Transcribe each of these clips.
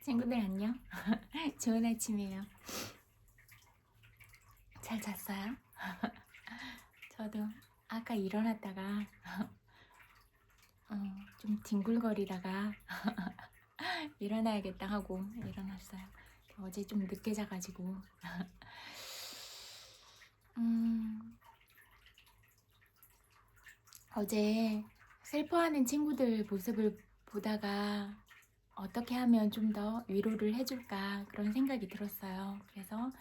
친구들 안녕? 좋은 아침이에요. 잘 잤어요? 저도 아까 일어났다가 좀 뒹굴거리다가 일어나야겠다 하고 일어났어요. 어제 좀 늦게 자가지고 음, 어제 슬퍼하는 친구들 모습을 보다가 어떻게 하면 좀 더 위로를 해줄까 그런 생각이 들었어요. 그래서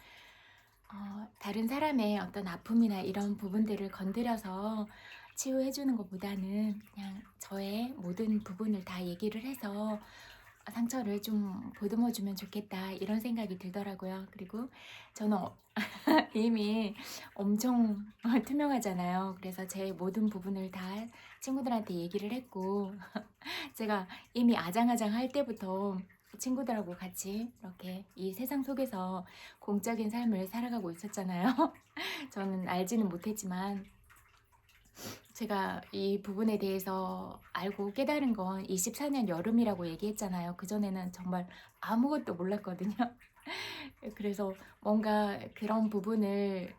다른 사람의 어떤 아픔이나 이런 부분들을 건드려서 치유해주는 것보다는 그냥 저의 모든 부분을 다 얘기를 해서 상처를 좀 보듬어주면 좋겠다 이런 생각이 들더라고요. 그리고 저는 이미 엄청 투명하잖아요. 그래서 제 모든 부분을 다 친구들한테 얘기를 했고 제가 이미 아장아장 할 때부터 친구들하고 같이 이렇게 이 세상 속에서 공적인 삶을 살아가고 있었잖아요. 저는 알지는 못했지만 제가 이 부분에 대해서 알고 깨달은 건 24년 여름이라고 얘기했잖아요. 그전에는 정말 아무것도 몰랐거든요. 그래서 뭔가 그런 부분을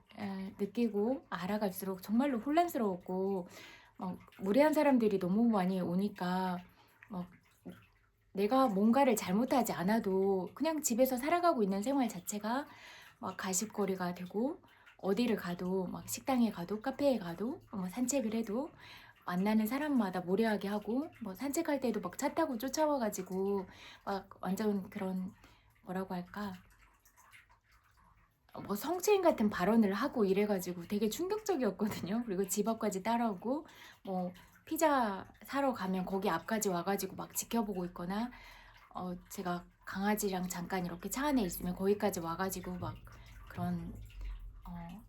느끼고 알아갈수록 정말로 혼란스러웠고 무례한 사람들이 너무 많이 오니까 막 내가 뭔가를 잘못하지 않아도 그냥 집에서 살아가고 있는 생활 자체가 막 가십거리가 되고 어디를 가도 막 식당에 가도 카페에 가도 뭐 산책을 해도 만나는 사람마다 모래하게 하고 뭐 산책할 때도 막 차 타고 쫓아와가지고 막 완전 그런 뭐라고 할까 뭐 성추행 같은 발언을 하고 이래가지고 되게 충격적이었거든요. 그리고 집 앞까지 따라오고 뭐 피자 사러 가면 거기 앞까지 와가지고 막 지켜보고 있거나 제가 강아지랑 잠깐 이렇게 차 안에 있으면 거기까지 와가지고 막 그런 어,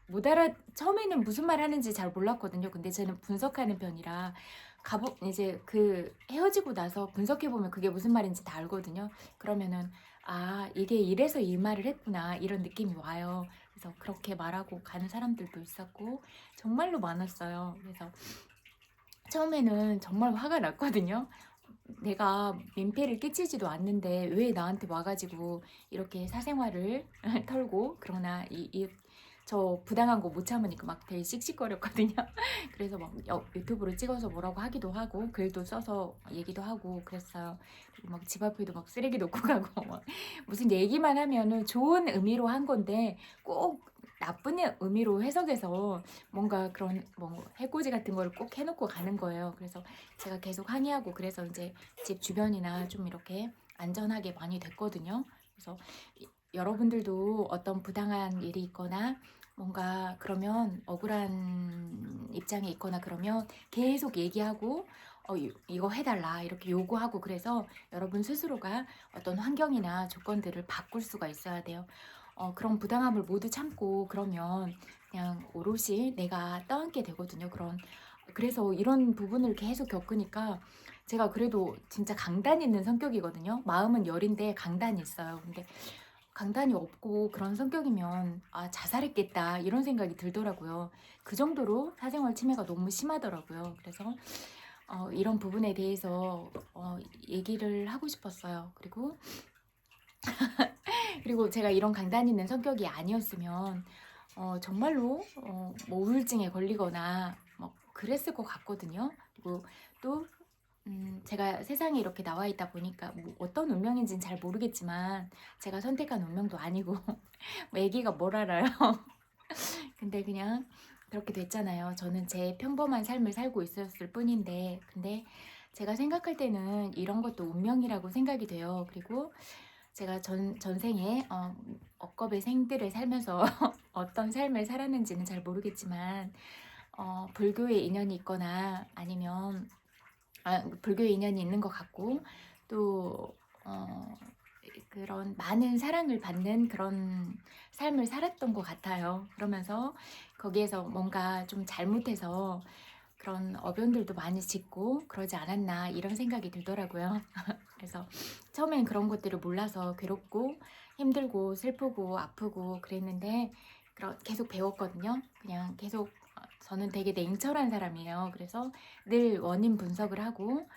못 알아 처음에는 무슨 말 하는지 잘 몰랐거든요. 근데 저는 분석하는 편이라 이제 그 헤어지고 나서 분석해 보면 그게 무슨 말인지 다 알거든요. 그러면은 아 이게 이래서 이 말을 했구나 이런 느낌이 와요. 그래서 그렇게 말하고 가는 사람들도 있었고 정말로 많았어요. 그래서 처음에는 정말 화가 났거든요. 내가 민폐를 끼치지도 않는데 왜 나한테 와가지고 이렇게 사생활을 털고 그러나 저 부당한 거 못 참으니까 막 되게 씩씩거렸거든요. 그래서 막 유튜브로 찍어서 뭐라고 하기도 하고 글도 써서 얘기도 하고 그랬어요. 그리고 막 집 앞에도 막 쓰레기 놓고 가고 막 무슨 얘기만 하면은 좋은 의미로 한 건데 꼭 나쁜 의미로 해석해서 뭔가 그런 뭐 해코지 같은 거를 꼭 해놓고 가는 거예요. 그래서 제가 계속 항의하고 그래서 이제 집 주변이나 좀 이렇게 안전하게 많이 됐거든요. 그래서 여러분들도 어떤 부당한 일이 있거나 뭔가 그러면 억울한 입장에 있거나 그러면 계속 얘기하고 이거 해달라 이렇게 요구하고 그래서 여러분 스스로가 어떤 환경이나 조건들을 바꿀 수가 있어야 돼요. 그런 부당함을 모두 참고 그러면 그냥 오롯이 내가 떠안게 되거든요. 그래서 이런 부분을 계속 겪으니까 제가 그래도 진짜 강단 있는 성격이거든요. 마음은 여린데 강단이 있어요. 근데 강단이 없고 그런 성격이면 아 자살했겠다 이런 생각이 들더라고요. 그 정도로 사생활 침해가 너무 심하더라고요. 그래서 이런 부분에 대해서 얘기를 하고 싶었어요. 그리고 제가 이런 강단 있는 성격이 아니었으면 정말로 뭐 우울증에 걸리거나 뭐 그랬을 것 같거든요. 그리고 또 제가 세상에 이렇게 나와 있다 보니까 뭐 어떤 운명인지는 잘 모르겠지만 제가 선택한 운명도 아니고 뭐 애기가 뭘 알아요. 근데 그냥 그렇게 됐잖아요. 저는 제 평범한 삶을 살고 있었을 뿐인데 근데 제가 생각할 때는 이런 것도 운명이라고 생각이 돼요. 그리고 제가 전생에 억겁의 생들을 살면서 어떤 삶을 살았는지는 잘 모르겠지만 불교에 인연이 있거나 아니면 불교에 인연이 있는 것 같고 또 그런 많은 사랑을 받는 그런 삶을 살았던 것 같아요. 그러면서 거기에서 뭔가 좀 잘못해서 그런 어변들도 많이 짓고 그러지 않았나 이런 생각이 들더라고요. 그래서 처음엔 그런 것들을 몰라서 괴롭고 힘들고 슬프고 아프고 그랬는데 계속 배웠거든요. 그냥 계속 저는 되게 냉철한 사람이에요. 그래서 늘 원인 분석을 하고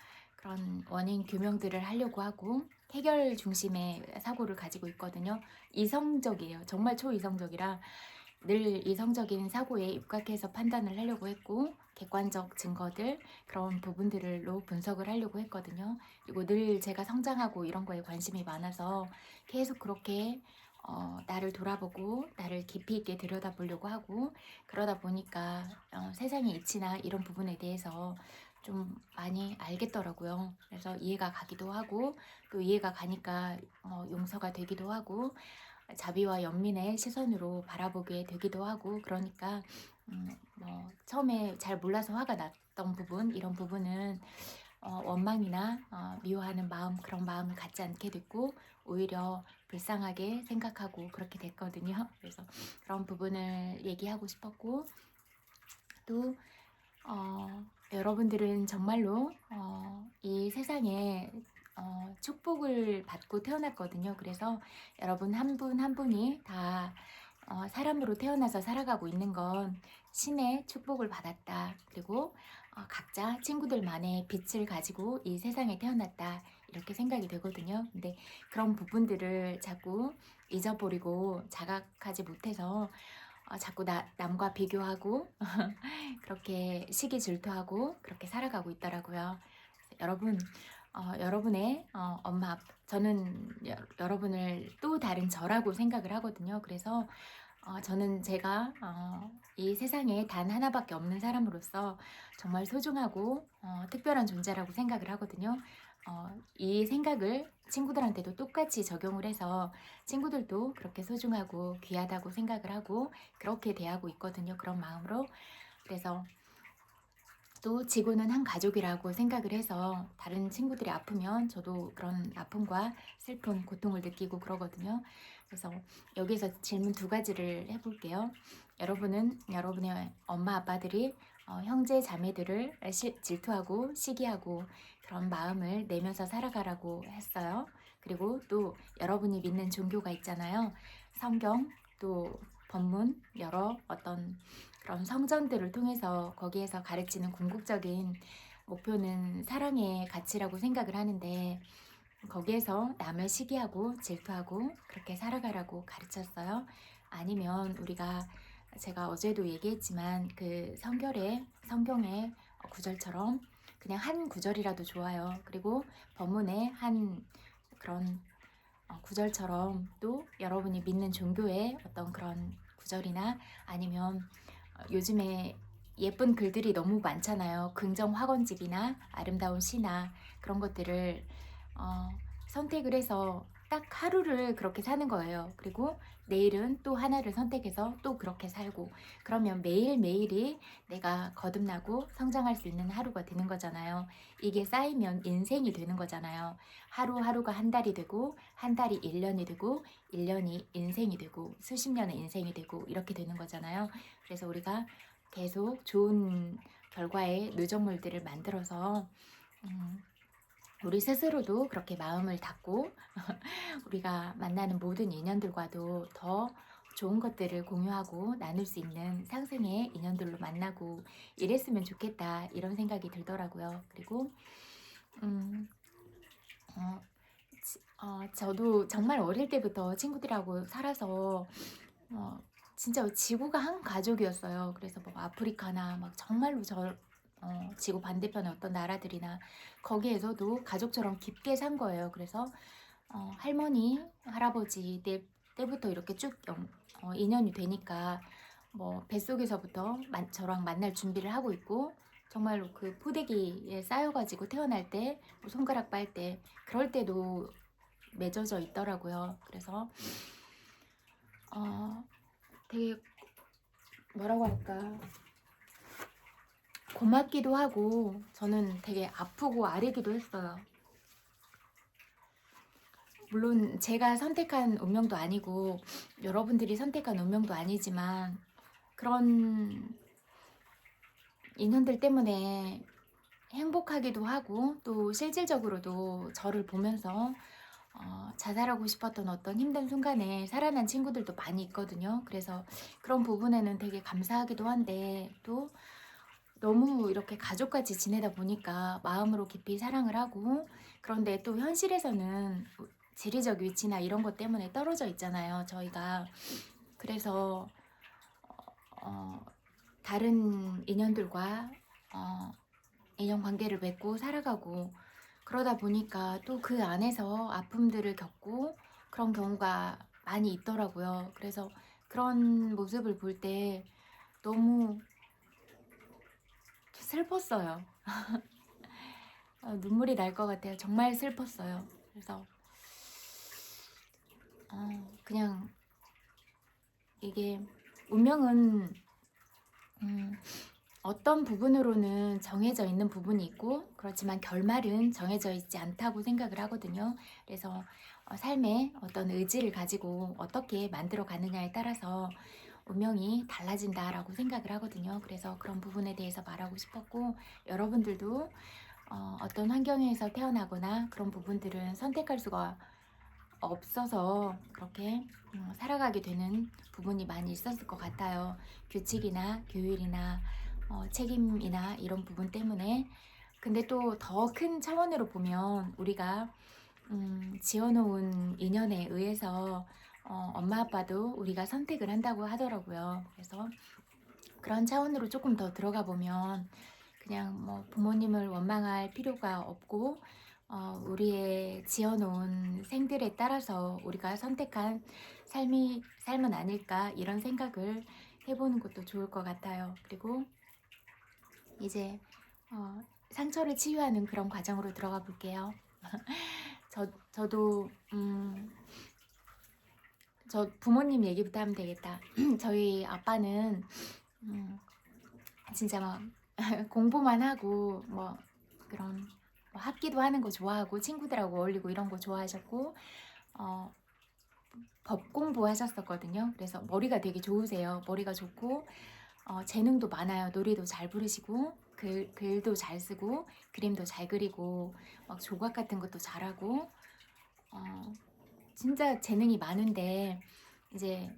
그런 원인 규명들을 하려고 하고 해결 중심의 사고를 가지고 있거든요. 이성적이에요. 정말 초이성적이라 늘 이성적인 사고에 입각해서 판단을 하려고 했고 객관적 증거들 그런 부분들로 분석을 하려고 했거든요. 그리고 늘 제가 성장하고 이런 거에 관심이 많아서 계속 그렇게 나를 돌아보고 나를 깊이 있게 들여다보려고 하고 그러다 보니까 세상의 이치나 이런 부분에 대해서 좀 많이 알겠더라고요. 그래서 이해가 가기도 하고 또 이해가 가니까 용서가 되기도 하고 자비와 연민의 시선으로 바라보게 되기도 하고 그러니까 뭐 처음에 잘 몰라서 화가 났던 부분 이런 부분은 원망이나 미워하는 마음 그런 마음을 갖지 않게 됐고 오히려 불쌍하게 생각하고 그렇게 됐거든요. 그래서 그런 부분을 얘기하고 싶었고 또 여러분들은 정말로 이 세상에 축복을 받고 태어났거든요. 그래서 여러분 한 분 한 분이 다 사람으로 태어나서 살아가고 있는 건 신의 축복을 받았다. 그리고 각자 친구들만의 빛을 가지고 이 세상에 태어났다. 이렇게 생각이 되거든요. 근데 그런 부분들을 자꾸 잊어버리고 자각하지 못해서 자꾸 남과 비교하고 그렇게 시기 질투하고 그렇게 살아가고 있더라고요. 여러분, 여러분의 엄마, 저는 여러분을 또 다른 저라고 생각을 하거든요. 그래서 저는 제가 이 세상에 단 하나밖에 없는 사람으로서 정말 소중하고 특별한 존재라고 생각을 하거든요. 이 생각을 친구들한테도 똑같이 적용을 해서 친구들도 그렇게 소중하고 귀하다고 생각을 하고 그렇게 대하고 있거든요. 그런 마음으로. 그래서 또 지구는 한 가족이라고 생각을 해서 다른 친구들이 아프면 저도 그런 아픔과 슬픔, 고통을 느끼고 그러거든요. 그래서 여기서 질문 두 가지를 해볼게요. 여러분은 여러분의 엄마 아빠들이 형제 자매들을 질투하고 시기하고 그런 마음을 내면서 살아가라고 했어요. 그리고 또 여러분이 믿는 종교가 있잖아요. 성경 또 법문 여러 어떤 그런 성전들을 통해서 거기에서 가르치는 궁극적인 목표는 사랑의 가치라고 생각을 하는데 거기에서 남을 시기하고 질투하고 그렇게 살아가라고 가르쳤어요. 아니면 우리가 제가 어제도 얘기했지만 그 성경의 구절처럼 그냥 한 구절이라도 좋아요. 그리고 법문의 한 그런 구절처럼 또 여러분이 믿는 종교의 어떤 그런 구절이나 아니면 요즘에 예쁜 글들이 너무 많잖아요. 긍정 학원집이나 아름다운 시나 그런 것들을 선택을 해서 딱 하루를 그렇게 사는 거예요. 그리고 내일은 또 하나를 선택해서 또 그렇게 살고 그러면 매일매일이 내가 거듭나고 성장할 수 있는 하루가 되는 거잖아요. 이게 쌓이면 인생이 되는 거잖아요. 하루하루가 한 달이 되고 한 달이 1년이 되고 1년이 인생이 되고 수십 년의 인생이 되고 이렇게 되는 거잖아요. 그래서 우리가 계속 좋은 결과의 누적물들을 만들어서 우리 스스로도 그렇게 마음을 닫고 우리가 만나는 모든 인연들과도 더 좋은 것들을 공유하고 나눌 수 있는 상승의 인연들로 만나고 이랬으면 좋겠다 이런 생각이 들더라고요. 그리고 저도 정말 어릴 때부터 친구들하고 살아서 진짜 지구가 한 가족이었어요. 그래서 뭐 아프리카나 막 정말로 지구 반대편의 어떤 나라들이나 거기에서도 가족처럼 깊게 산 거예요. 그래서 할머니, 할아버지 때부터 이렇게 쭉 인연이 되니까 뭐 뱃속에서부터 저랑 만날 준비를 하고 있고 정말로 그 포대기에 쌓여가지고 태어날 때 뭐 손가락 빨 때 그럴 때도 맺어져 있더라고요. 그래서 되게 뭐라고 할까 고맙기도 하고 저는 되게 아프고 아리기도 했어요. 물론 제가 선택한 운명도 아니고 여러분들이 선택한 운명도 아니지만 그런 인연들 때문에 행복하기도 하고 또 실질적으로도 저를 보면서 자살하고 싶었던 어떤 힘든 순간에 살아난 친구들도 많이 있거든요. 그래서 그런 부분에는 되게 감사하기도 한데 또 너무 이렇게 가족같이 지내다 보니까 마음으로 깊이 사랑을 하고, 그런데 또 현실에서는 지리적 위치나 이런 것 때문에 떨어져 있잖아요, 저희가. 그래서 어, 다른 인연들과 인연관계를 맺고 살아가고, 그러다 보니까 또 그 안에서 아픔들을 겪고 그런 경우가 많이 있더라고요. 그래서 그런 모습을 볼 때 너무 슬펐어요. 눈물이 날 것 같아요. 정말 슬펐어요. 그래서 그냥 이게 운명은 어떤 부분으로는 정해져 있는 부분이 있고, 그렇지만 결말은 정해져 있지 않다고 생각을 하거든요. 그래서 삶에 어떤 의지를 가지고 어떻게 만들어 가느냐에 따라서 운명이 달라진다라고 생각을 하거든요. 그래서 그런 부분에 대해서 말하고 싶었고, 여러분들도 어떤 환경에서 태어나거나 그런 부분들은 선택할 수가 없어서 그렇게 살아가게 되는 부분이 많이 있었을 것 같아요. 규칙이나 규율이나 책임이나 이런 부분 때문에. 근데 또 더 큰 차원으로 보면 우리가 지어놓은 인연에 의해서 엄마 아빠도 우리가 선택을 한다고 하더라고요. 그래서 그런 차원으로 조금 더 들어가 보면 그냥 뭐 부모님을 원망할 필요가 없고, 우리의 지어놓은 생들에 따라서 우리가 선택한 삶은 아닐까, 이런 생각을 해보는 것도 좋을 것 같아요. 그리고 이제 상처를 치유하는 그런 과정으로 들어가 볼게요. 저도 저 부모님 얘기부터 하면 되겠다. 저희 아빠는 진짜 막 공부만 하고 뭐 그런 학기도 하는 거 좋아하고 친구들하고 어울리고 이런 거 좋아하셨고, 법 공부하셨었거든요. 그래서 머리가 되게 좋으세요. 머리가 좋고 재능도 많아요. 노래도 잘 부르시고 글도 잘 쓰고 그림도 잘 그리고 막 조각 같은 것도 잘하고 진짜 재능이 많은데, 이제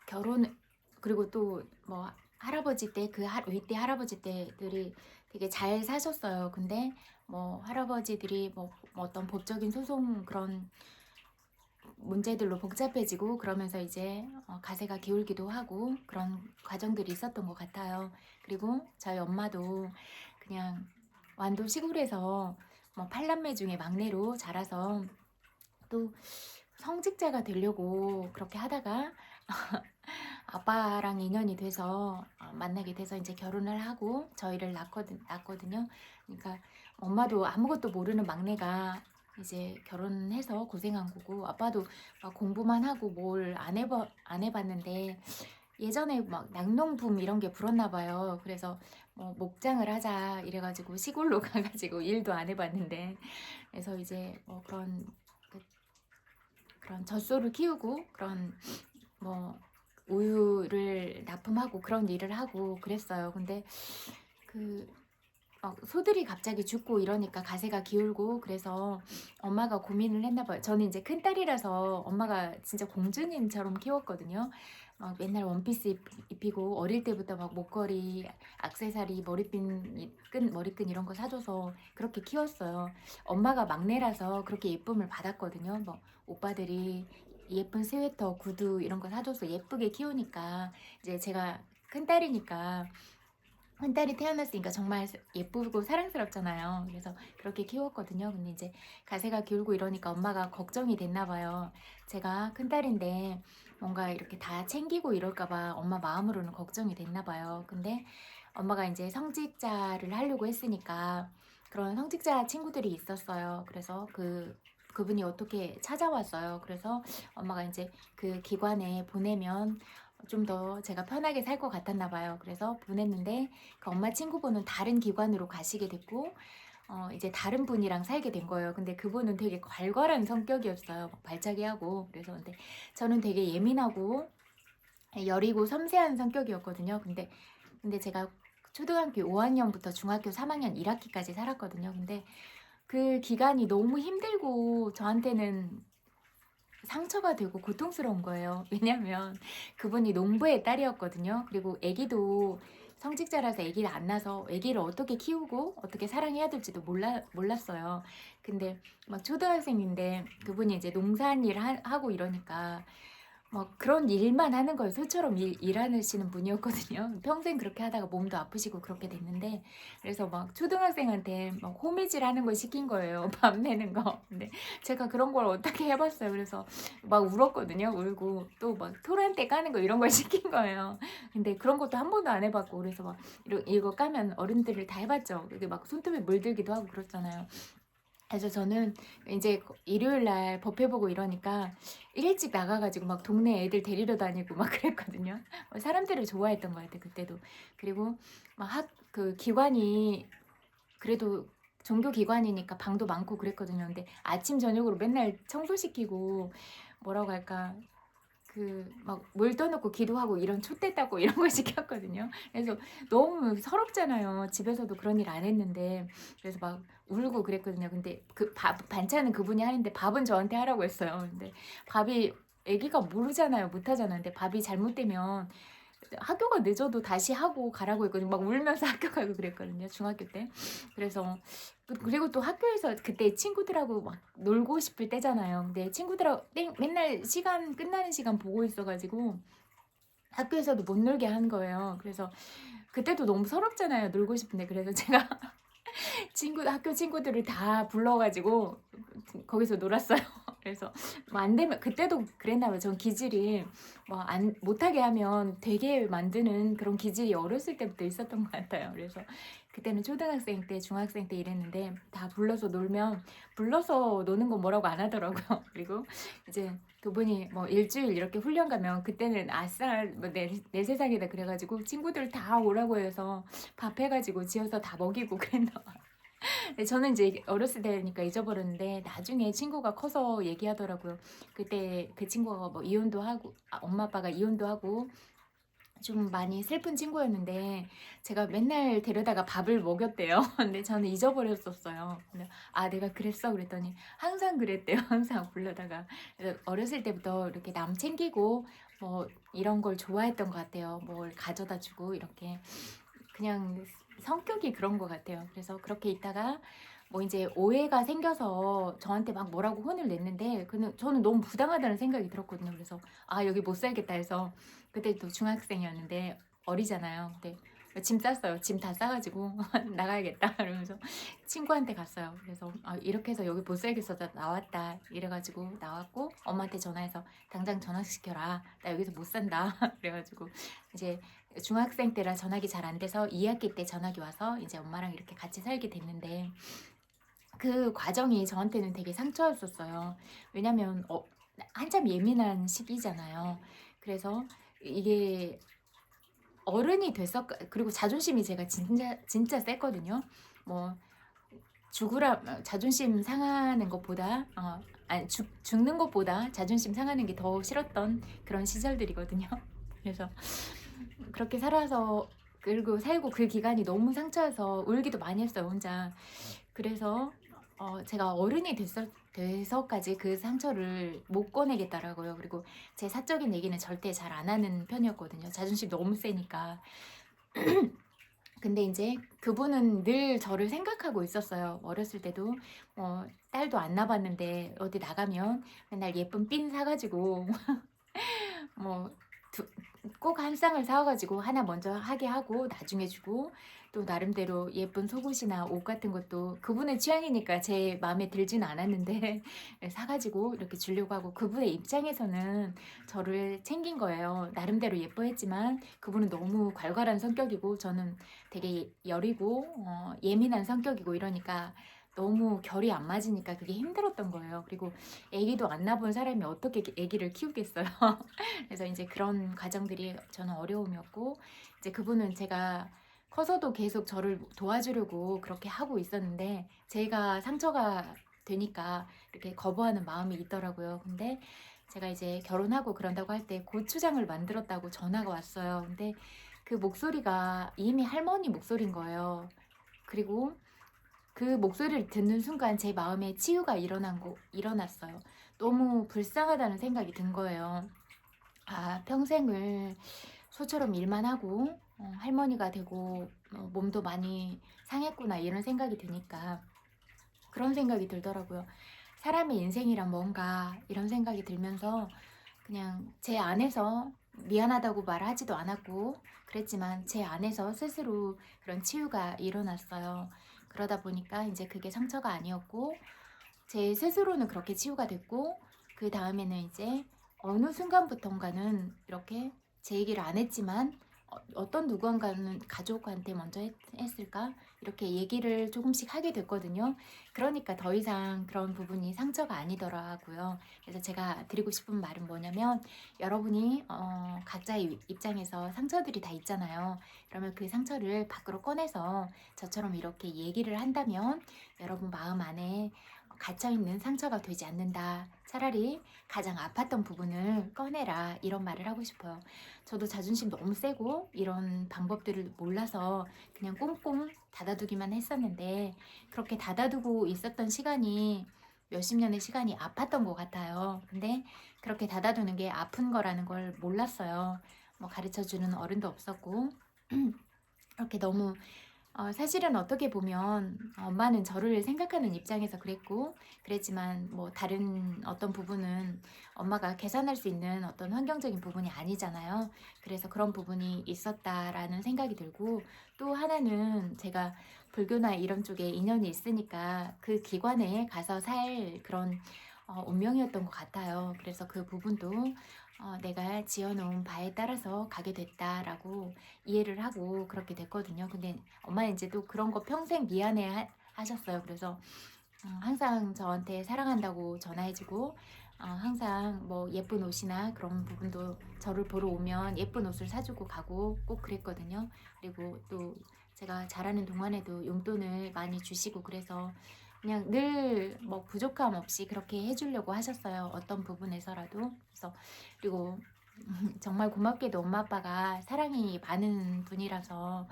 결혼, 그리고 또 뭐 할아버지 때 윗대 할아버지 때들이 되게 잘 사셨어요. 근데 뭐 할아버지들이 뭐 어떤 법적인 소송 그런 문제들로 복잡해지고 그러면서 이제 가세가 기울기도 하고 그런 과정들이 있었던 것 같아요. 그리고 저희 엄마도 그냥 완도 시골에서 뭐 8남매 중에 막내로 자라서 또 성직자가 되려고 그렇게 하다가 아빠랑 인연이 돼서 만나게 돼서 이제 결혼을 하고 저희를 낳거든요. 그러니까 엄마도 아무것도 모르는 막내가 이제 결혼해서 고생한 거고, 아빠도 막 공부만 하고 뭘 안 해봤는데 예전에 막 낙농붐 이런 게 불었나 봐요. 그래서 뭐 목장을 하자 이래가지고 시골로 가가지고 일도 안 해봤는데, 그래서 이제 뭐 그런 젖소를 키우고 그런 뭐 우유를 납품하고 그런 일을 하고 그랬어요. 근데 그 소들이 갑자기 죽고 이러니까 가세가 기울고, 그래서 엄마가 고민을 했나 봐요. 저는 이제 큰딸이라서 엄마가 진짜 공주님처럼 키웠거든요. 막 맨날 원피스 입히고 어릴 때부터 막 목걸이, 액세서리, 머리끈 이런 거 사줘서 그렇게 키웠어요. 엄마가 막내라서 그렇게 예쁨을 받았거든요. 뭐 오빠들이 예쁜 스웨터, 구두 이런 거 사줘서 예쁘게 키우니까, 이제 제가 큰딸이니까 한 딸이 태어났으니까 정말 예쁘고 사랑스럽잖아요. 그래서 그렇게 키웠거든요. 근데 이제 가세가 기울고 이러니까 엄마가 걱정이 됐나 봐요. 제가 큰 딸인데 뭔가 이렇게 다 챙기고 이럴까봐 엄마 마음으로는 걱정이 됐나 봐요. 근데 엄마가 이제 성직자를 하려고 했으니까 그런 성직자 친구들이 있었어요. 그래서 그분이 어떻게 찾아왔어요. 그래서 엄마가 이제 그 기관에 보내면 좀 더 제가 편하게 살 것 같았나 봐요. 그래서 보냈는데 그 엄마 친구분은 다른 기관으로 가시게 됐고, 이제 다른 분이랑 살게 된 거예요. 근데 그분은 되게 괄괄한 성격이었어요. 막 발차기 하고. 그래서 근데 저는 되게 예민하고 여리고 섬세한 성격이었거든요. 근데 제가 초등학교 5학년부터 중학교 3학년 1학기까지 살았거든요. 근데 그 기간이 너무 힘들고 저한테는 상처가 되고 고통스러운 거예요. 왜냐면 그분이 농부의 딸이었거든요. 그리고 아기도 성직자라서 아기를 안 낳아서 아기를 어떻게 키우고 어떻게 사랑해야 될지도 몰랐어요. 근데 막 초등학생인데 그분이 이제 농사일 하고 이러니까 막 그런 일만 하는 거예요. 소처럼 일하시는 분이었거든요. 평생 그렇게 하다가 몸도 아프시고 그렇게 됐는데, 그래서 막 초등학생한테 막 호미질 하는 걸 시킨 거예요. 밥 내는 거. 근데 제가 그런 걸 어떻게 해봤어요. 그래서 막 울었거든요. 울고 또 막 토란대 까는 거 이런 걸 시킨 거예요. 근데 그런 것도 한 번도 안 해봤고, 그래서 막 이거 까면 어른들을 다 해봤죠. 근데 막 손톱에 물들기도 하고 그렇잖아요. 그래서 저는 이제 일요일 날 법 해보고 이러니까 일찍 나가가지고 막 동네 애들 데리러 다니고 막 그랬거든요. 사람들을 좋아했던 것 같아요, 그때도. 그리고 막 그 기관이 그래도 종교 기관이니까 방도 많고 그랬거든요. 근데 아침 저녁으로 맨날 청소시키고 뭐라고 할까, 그 막 물 떠놓고 기도하고 이런 촛대 따고 이런 걸 시켰거든요. 그래서 너무 서럽잖아요. 집에서도 그런 일 안 했는데. 그래서 막 울고 그랬거든요. 근데 그 반찬은 그분이 하는데 밥은 저한테 하라고 했어요. 근데 밥이 애기가 모르잖아요. 못하잖아요. 근데 밥이 잘못되면 학교가 늦어도 다시 하고 가라고 했거든요. 막 울면서 학교 가고 그랬거든요. 중학교 때. 그래서 그리고 또 학교에서 그때 친구들하고 막 놀고 싶을 때잖아요. 근데 친구들하고 맨날 시간 끝나는 시간 보고 있어가지고 학교에서도 못 놀게 한 거예요. 그래서 그때도 너무 서럽잖아요. 놀고 싶은데. 그래서 제가 학교 친구들을 다 불러가지고 거기서 놀았어요. 그래서 뭐 안 되면 그때도 그랬나 봐요. 전 기질이 뭐 안 못하게 하면 되게 만드는 그런 기질이 어렸을 때부터 있었던 것 같아요. 그래서 그때는 초등학생 때, 중학생 때 이랬는데 다 불러서 놀면 불러서 노는 거 뭐라고 안 하더라고요. 그리고 이제 그분이 뭐 일주일 이렇게 훈련 가면 그때는 아싸 뭐내 세상이다 그래가지고 친구들 다 오라고 해서 밥 해가지고 지어서 다 먹이고 그랬나 봐요. 네, 저는 이제 어렸을 때니까 잊어버렸는데 나중에 친구가 커서 얘기하더라고요. 그때 그 친구가 뭐 이혼도 하고 엄마 아빠가 이혼도 하고 좀 많이 슬픈 친구였는데 제가 맨날 데려다가 밥을 먹였대요. 근데 저는 잊어버렸었어요. 근데 내가 그랬어 그랬더니 항상 그랬대요. 항상 불러다가. 그래서 어렸을 때부터 이렇게 남 챙기고 뭐 이런 걸 좋아했던 것 같아요. 뭘 가져다 주고 이렇게 그냥 성격이 그런 것 같아요. 그래서 그렇게 있다가 뭐 이제 오해가 생겨서 저한테 막 뭐라고 혼을 냈는데 저는 너무 부당하다는 생각이 들었거든요. 그래서 여기 못 살겠다 해서 그때 또 중학생이었는데 어리잖아요. 근데 짐 쌌어요. 짐 다 싸가지고 나가야겠다 그러면서 친구한테 갔어요. 그래서 이렇게 해서 여기 못 살겠어 나 나왔다 이래가지고 나왔고 엄마한테 전화해서 당장 전화시켜라 나 여기서 못 산다 그래가지고 이제 중학생 때라 전화기 잘 안 돼서 2학기 때 전화기 와서 이제 엄마랑 이렇게 같이 살게 됐는데 그 과정이 저한테는 되게 상처였었어요. 왜냐면 한참 예민한 시기잖아요. 그래서 이게 어른이 됐어. 그리고 자존심이 제가 진짜 셌거든요. 뭐 자존심 상하는 것보다 아니 죽는 것보다 자존심 상하는 게 더 싫었던 그런 시절들이거든요. 그래서 그렇게 살아서 그리고 살고 그 기간이 너무 상처여서 울기도 많이 했어요 혼자. 그래서 제가 어른이 돼서까지 그 상처를 못 꺼내겠더라고요. 그리고 제 사적인 얘기는 절대 잘 안 하는 편이었거든요. 자존심 너무 세니까. 근데 이제 그분은 늘 저를 생각하고 있었어요. 어렸을 때도 딸도 안 낳아봤는데 어디 나가면 맨날 예쁜 핀 사가지고 뭐 꼭 한 쌍을 사와가지고 하나 먼저 하게 하고 나중에 주고 또 나름대로 예쁜 속옷이나 옷 같은 것도 그분의 취향이니까 제 마음에 들진 않았는데 사가지고 이렇게 주려고 하고 그분의 입장에서는 저를 챙긴 거예요. 나름대로 예뻐했지만 그분은 너무 괄괄한 성격이고 저는 되게 여리고 예민한 성격이고 이러니까 너무 결이 안 맞으니까 그게 힘들었던 거예요. 그리고 아기도 안 낳아본 사람이 어떻게 아기를 키우겠어요. 그래서 이제 그런 과정들이 저는 어려움이었고 이제 그분은 제가 커서도 계속 저를 도와주려고 그렇게 하고 있었는데 제가 상처가 되니까 이렇게 거부하는 마음이 있더라고요. 근데 제가 이제 결혼하고 그런다고 할 때 고추장을 만들었다고 전화가 왔어요. 근데 그 목소리가 이미 할머니 목소리인 거예요. 그리고 그 목소리를 듣는 순간 제 마음에 치유가 일어났어요. 너무 불쌍하다는 생각이 든 거예요. 평생을 소처럼 일만 하고 할머니가 되고 몸도 많이 상했구나 이런 생각이 드니까 그런 생각이 들더라고요. 사람의 인생이란 뭔가 이런 생각이 들면서 그냥 제 안에서 미안하다고 말하지도 않았고 그랬지만 제 안에서 스스로 그런 치유가 일어났어요. 그러다 보니까 이제 그게 상처가 아니었고 제 스스로는 그렇게 치유가 됐고 그 다음에는 이제 어느 순간부턴가는 이렇게 제 얘기를 안 했지만 어떤 누군가는 가족한테 먼저 했을까? 이렇게 얘기를 조금씩 하게 됐거든요. 그러니까 더 이상 그런 부분이 상처가 아니더라고요. 그래서 제가 드리고 싶은 말은 뭐냐면 여러분이 각자의 입장에서 상처들이 다 있잖아요. 그러면 그 상처를 밖으로 꺼내서 저처럼 이렇게 얘기를 한다면 여러분 마음 안에 갇혀있는 상처가 되지 않는다. 차라리 가장 아팠던 부분을 꺼내라. 이런 말을 하고 싶어요. 저도 자존심 너무 세고 이런 방법들을 몰라서 그냥 꽁꽁 닫아두기만 했었는데 그렇게 닫아두고 있었던 시간이 몇십 년의 시간이 아팠던 것 같아요. 근데 그렇게 닫아두는 게 아픈 거라는 걸 몰랐어요. 뭐 가르쳐주는 어른도 없었고 이렇게 너무 사실은 어떻게 보면 엄마는 저를 생각하는 입장에서 그랬고 그랬지만 뭐 다른 어떤 부분은 엄마가 계산할 수 있는 어떤 환경적인 부분이 아니잖아요. 그래서 그런 부분이 있었다라는 생각이 들고 또 하나는 제가 불교나 이런 쪽에 인연이 있으니까 그 기관에 가서 살 그런 운명이었던 것 같아요. 그래서 그 부분도 내가 지어놓은 바에 따라서 가게 됐다라고 이해를 하고 그렇게 됐거든요. 근데 엄마는 이제 또 그런 거 평생 미안해 하셨어요. 그래서 항상 저한테 사랑한다고 전화해주고 항상 뭐 예쁜 옷이나 그런 부분도 저를 보러 오면 예쁜 옷을 사주고 가고 꼭 그랬거든요. 그리고 또 제가 잘하는 동안에도 용돈을 많이 주시고 그래서 그냥 늘 뭐 부족함 없이 그렇게 해주려고 하셨어요. 어떤 부분에서라도. 그래서 그리고 정말 고맙게도 엄마 아빠가 사랑이 많은 분이라서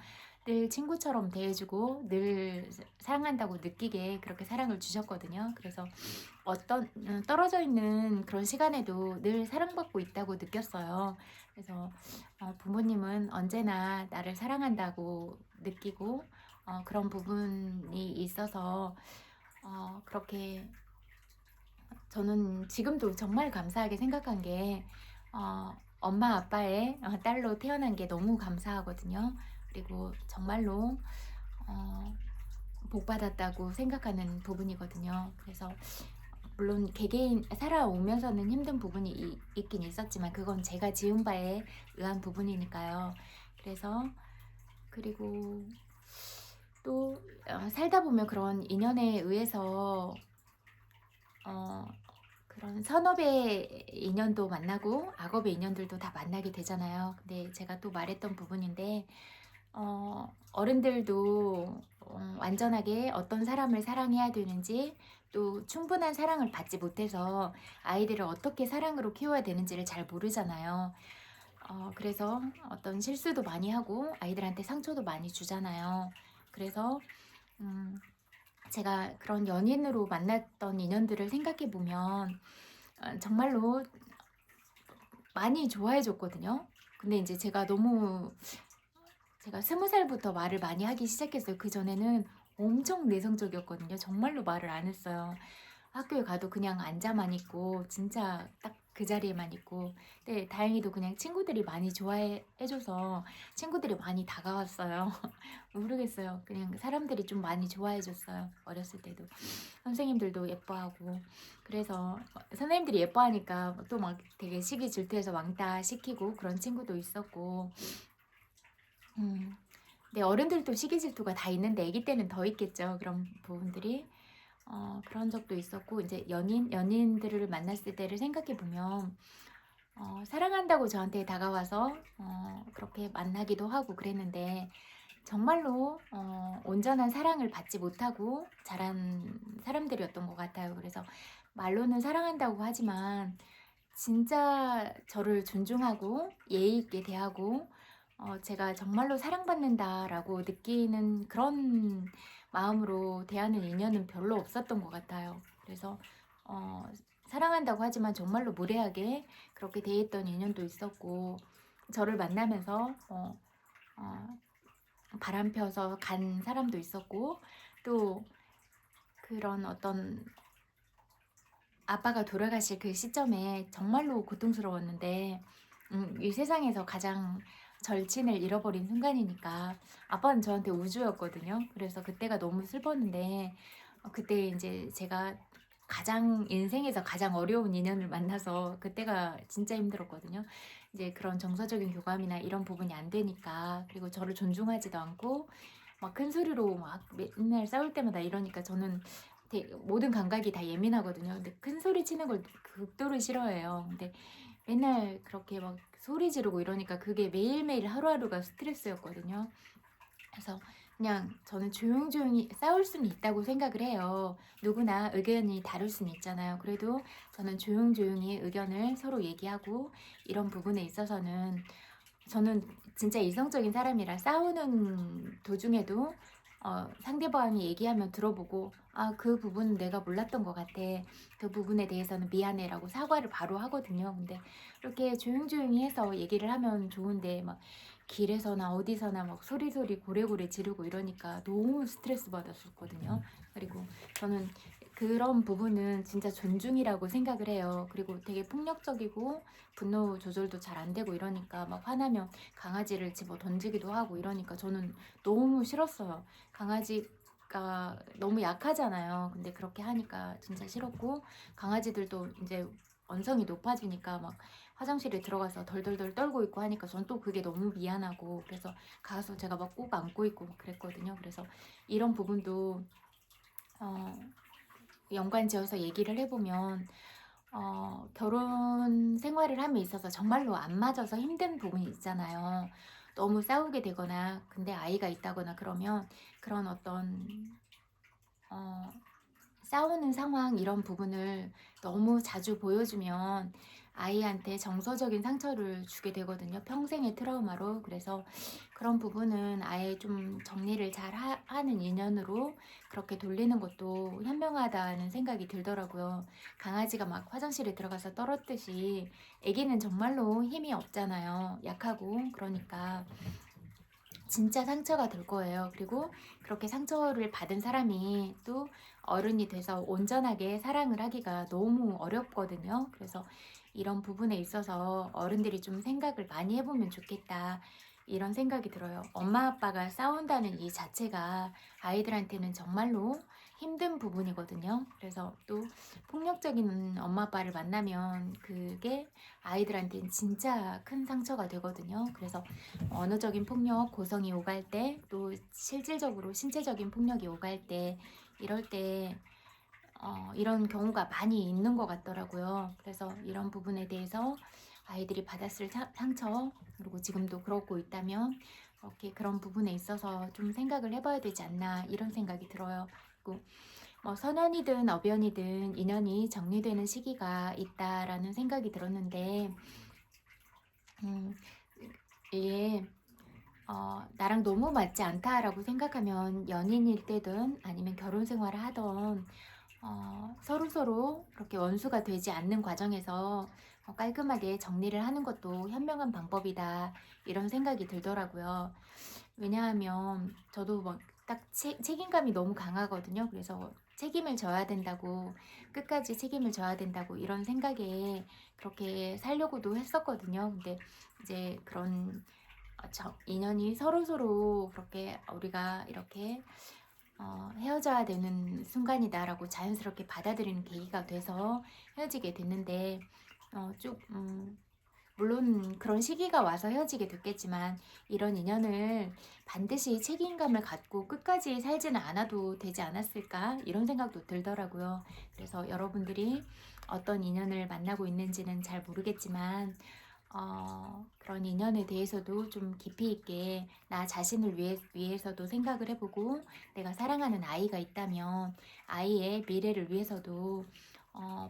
늘 친구처럼 대해주고 늘 사랑한다고 느끼게 그렇게 사랑을 주셨거든요. 그래서 어떤 떨어져 있는 그런 시간에도 늘 사랑받고 있다고 느꼈어요. 그래서 부모님은 언제나 나를 사랑한다고 느끼고 그런 부분이 있어서 그렇게 저는 지금도 정말 감사하게 생각한 게 엄마 아빠의 딸로 태어난 게 너무 감사하거든요. 그리고 정말로 복 받았다고 생각하는 부분이거든요. 그래서 물론 개개인 살아오면서는 힘든 부분이 있긴 있었지만 그건 제가 지은 바에 의한 부분이니까요. 그래서 그리고 또 살다 보면 그런 인연에 의해서 그런 선업의 인연도 만나고 악업의 인연들도 다 만나게 되잖아요. 근데 제가 또 말했던 부분인데 어른들도 완전하게 어떤 사람을 사랑해야 되는지 또 충분한 사랑을 받지 못해서 아이들을 어떻게 사랑으로 키워야 되는지를 잘 모르잖아요. 그래서 어떤 실수도 많이 하고 아이들한테 상처도 많이 주잖아요. 그래서 제가 그런 연인으로 만났던 인연들을 생각해 보면 정말로 많이 좋아해 줬거든요. 근데 이제 제가 20살부터 말을 많이 하기 시작했어요. 그전에는 엄청 내성적이었거든요. 정말로 말을 안 했어요. 학교에 가도 그냥 앉아만 있고 진짜 딱 그 자리에만 있고 근데 다행히도 그냥 친구들이 많이 좋아해줘서 친구들이 많이 다가왔어요. 모르겠어요. 그냥 사람들이 좀 많이 좋아해줬어요. 어렸을 때도 선생님들도 예뻐하고 그래서 선생님들이 예뻐하니까 또 막 되게 시기 질투해서 왕따 시키고 그런 친구도 있었고 근데 어른들도 시기 질투가 다 있는데 아기 때는 더 있겠죠. 그런 부분들이 그런 적도 있었고 이제 연인들을 만났을 때를 생각해 보면 사랑한다고 저한테 다가와서 그렇게 만나기도 하고 그랬는데 정말로 온전한 사랑을 받지 못하고 자란 사람들이었던 것 같아요. 그래서 말로는 사랑한다고 하지만 진짜 저를 존중하고 예의 있게 대하고 제가 정말로 사랑받는다라고 느끼는 그런 마음으로 대하는 인연은 별로 없었던 것 같아요. 그래서 사랑한다고 하지만 정말로 무례하게 그렇게 대했던 인연도 있었고 저를 만나면서 어, 바람 펴서 간 사람도 있었고, 또 그런 어떤 아빠가 돌아가실 그 시점에 정말로 고통스러웠는데, 이 세상에서 가장 절친을 잃어버린 순간이니까 아빠는 저한테 우주였거든요. 그래서 그때가 너무 슬펐는데, 그때 이제 제가 가장 인생에서 가장 어려운 인연을 만나서 그때가 진짜 힘들었거든요. 이제 그런 정서적인 교감이나 이런 부분이 안 되니까, 그리고 저를 존중하지도 않고 막 큰 소리로 막 맨날 싸울 때마다 이러니까 저는 모든 감각이 다 예민하거든요. 근데 큰 소리 치는 걸 극도로 싫어해요. 근데 맨날 그렇게 막 소리 지르고 이러니까 그게 매일매일 하루하루가 스트레스였거든요. 그래서 그냥 저는 조용조용히 싸울 수는 있다고 생각을 해요. 누구나 의견이 다를 수는 있잖아요. 그래도 저는 조용조용히 의견을 서로 얘기하고 이런 부분에 있어서는 저는 진짜 이성적인 사람이라 싸우는 도중에도 상대방이 얘기하면 들어보고 그 부분은 내가 몰랐던 것 같아. 그 부분에 대해서는 미안해 라고 사과를 바로 하거든요. 근데 이렇게 조용조용히 해서 얘기를 하면 좋은데 막 길에서나 어디서나 막 소리소리 고래고래 지르고 이러니까 너무 스트레스 받았었거든요. 그리고 저는 그런 부분은 진짜 존중이라고 생각을 해요. 그리고 되게 폭력적이고 분노 조절도 잘 안 되고 이러니까 막 화나면 강아지를 집어 던지기도 하고 이러니까 저는 너무 싫었어요. 강아지가 너무 약하잖아요. 근데 그렇게 하니까 진짜 싫었고, 강아지들도 이제 언성이 높아지니까 막 화장실에 들어가서 덜덜덜 떨고 있고 하니까 전 또 그게 너무 미안하고, 그래서 가서 제가 막 꼭 안고 있고 막 그랬거든요. 그래서 이런 부분도 어, 연관지어서 얘기를 해보면 결혼 생활을 함에 있어서 정말로 안 맞아서 힘든 부분이 있잖아요. 너무 싸우게 되거나 근데 아이가 있다거나 그러면 그런 어떤 어, 싸우는 상황 이런 부분을 너무 자주 보여주면 아이한테 정서적인 상처를 주게 되거든요. 평생의 트라우마로. 그래서 그런 부분은 아예 좀 정리를 잘 하는 인연으로 그렇게 돌리는 것도 현명하다는 생각이 들더라고요. 강아지가 막 화장실에 들어가서 떨었듯이 애기는 정말로 힘이 없잖아요. 약하고. 그러니까 진짜 상처가 될 거예요. 그리고 그렇게 상처를 받은 사람이 또 어른이 돼서 온전하게 사랑을 하기가 너무 어렵거든요. 그래서 이런 부분에 있어서 어른들이 좀 생각을 많이 해보면 좋겠다. 이런 생각이 들어요. 엄마 아빠가 싸운다는 이 자체가 아이들한테는 정말로 힘든 부분이거든요. 그래서 또 폭력적인 엄마 아빠를 만나면 그게 아이들한테는 진짜 큰 상처가 되거든요. 그래서 언어적인 폭력, 고성이 오갈 때, 또 실질적으로 신체적인 폭력이 오갈 때, 이럴 때 이런 경우가 많이 있는 것 같더라고요. 그래서 이런 부분에 대해서 아이들이 받았을 상처, 그리고 지금도 그러고 있다면 이렇게 그런 부분에 있어서 좀 생각을 해봐야 되지 않나 이런 생각이 들어요. 그리고 뭐 선연이든 어변이든 인연이 정리되는 시기가 있다라는 생각이 들었는데 이게 나랑 너무 맞지 않다라고 생각하면 연인일 때든 아니면 결혼 생활을 하던 서로서로 그렇게 원수가 되지 않는 과정에서 깔끔하게 정리를 하는 것도 현명한 방법이다 이런 생각이 들더라고요. 왜냐하면 저도 막 딱 책임감이 너무 강하거든요. 그래서 책임을 져야 된다고, 끝까지 책임을 져야 된다고 이런 생각에 그렇게 살려고도 했었거든요. 근데 이제 그런 인연이 서로서로 그렇게 우리가 이렇게 헤어져야 되는 순간이다라고 자연스럽게 받아들이는 계기가 돼서 헤어지게 됐는데 쭉 물론 그런 시기가 와서 헤어지게 됐겠지만 이런 인연을 반드시 책임감을 갖고 끝까지 살지는 않아도 되지 않았을까 이런 생각도 들더라고요. 그래서 여러분들이 어떤 인연을 만나고 있는지는 잘 모르겠지만 그런 인연에 대해서도 좀 깊이 있게 나 자신을 위해서도 생각을 해보고, 내가 사랑하는 아이가 있다면 아이의 미래를 위해서도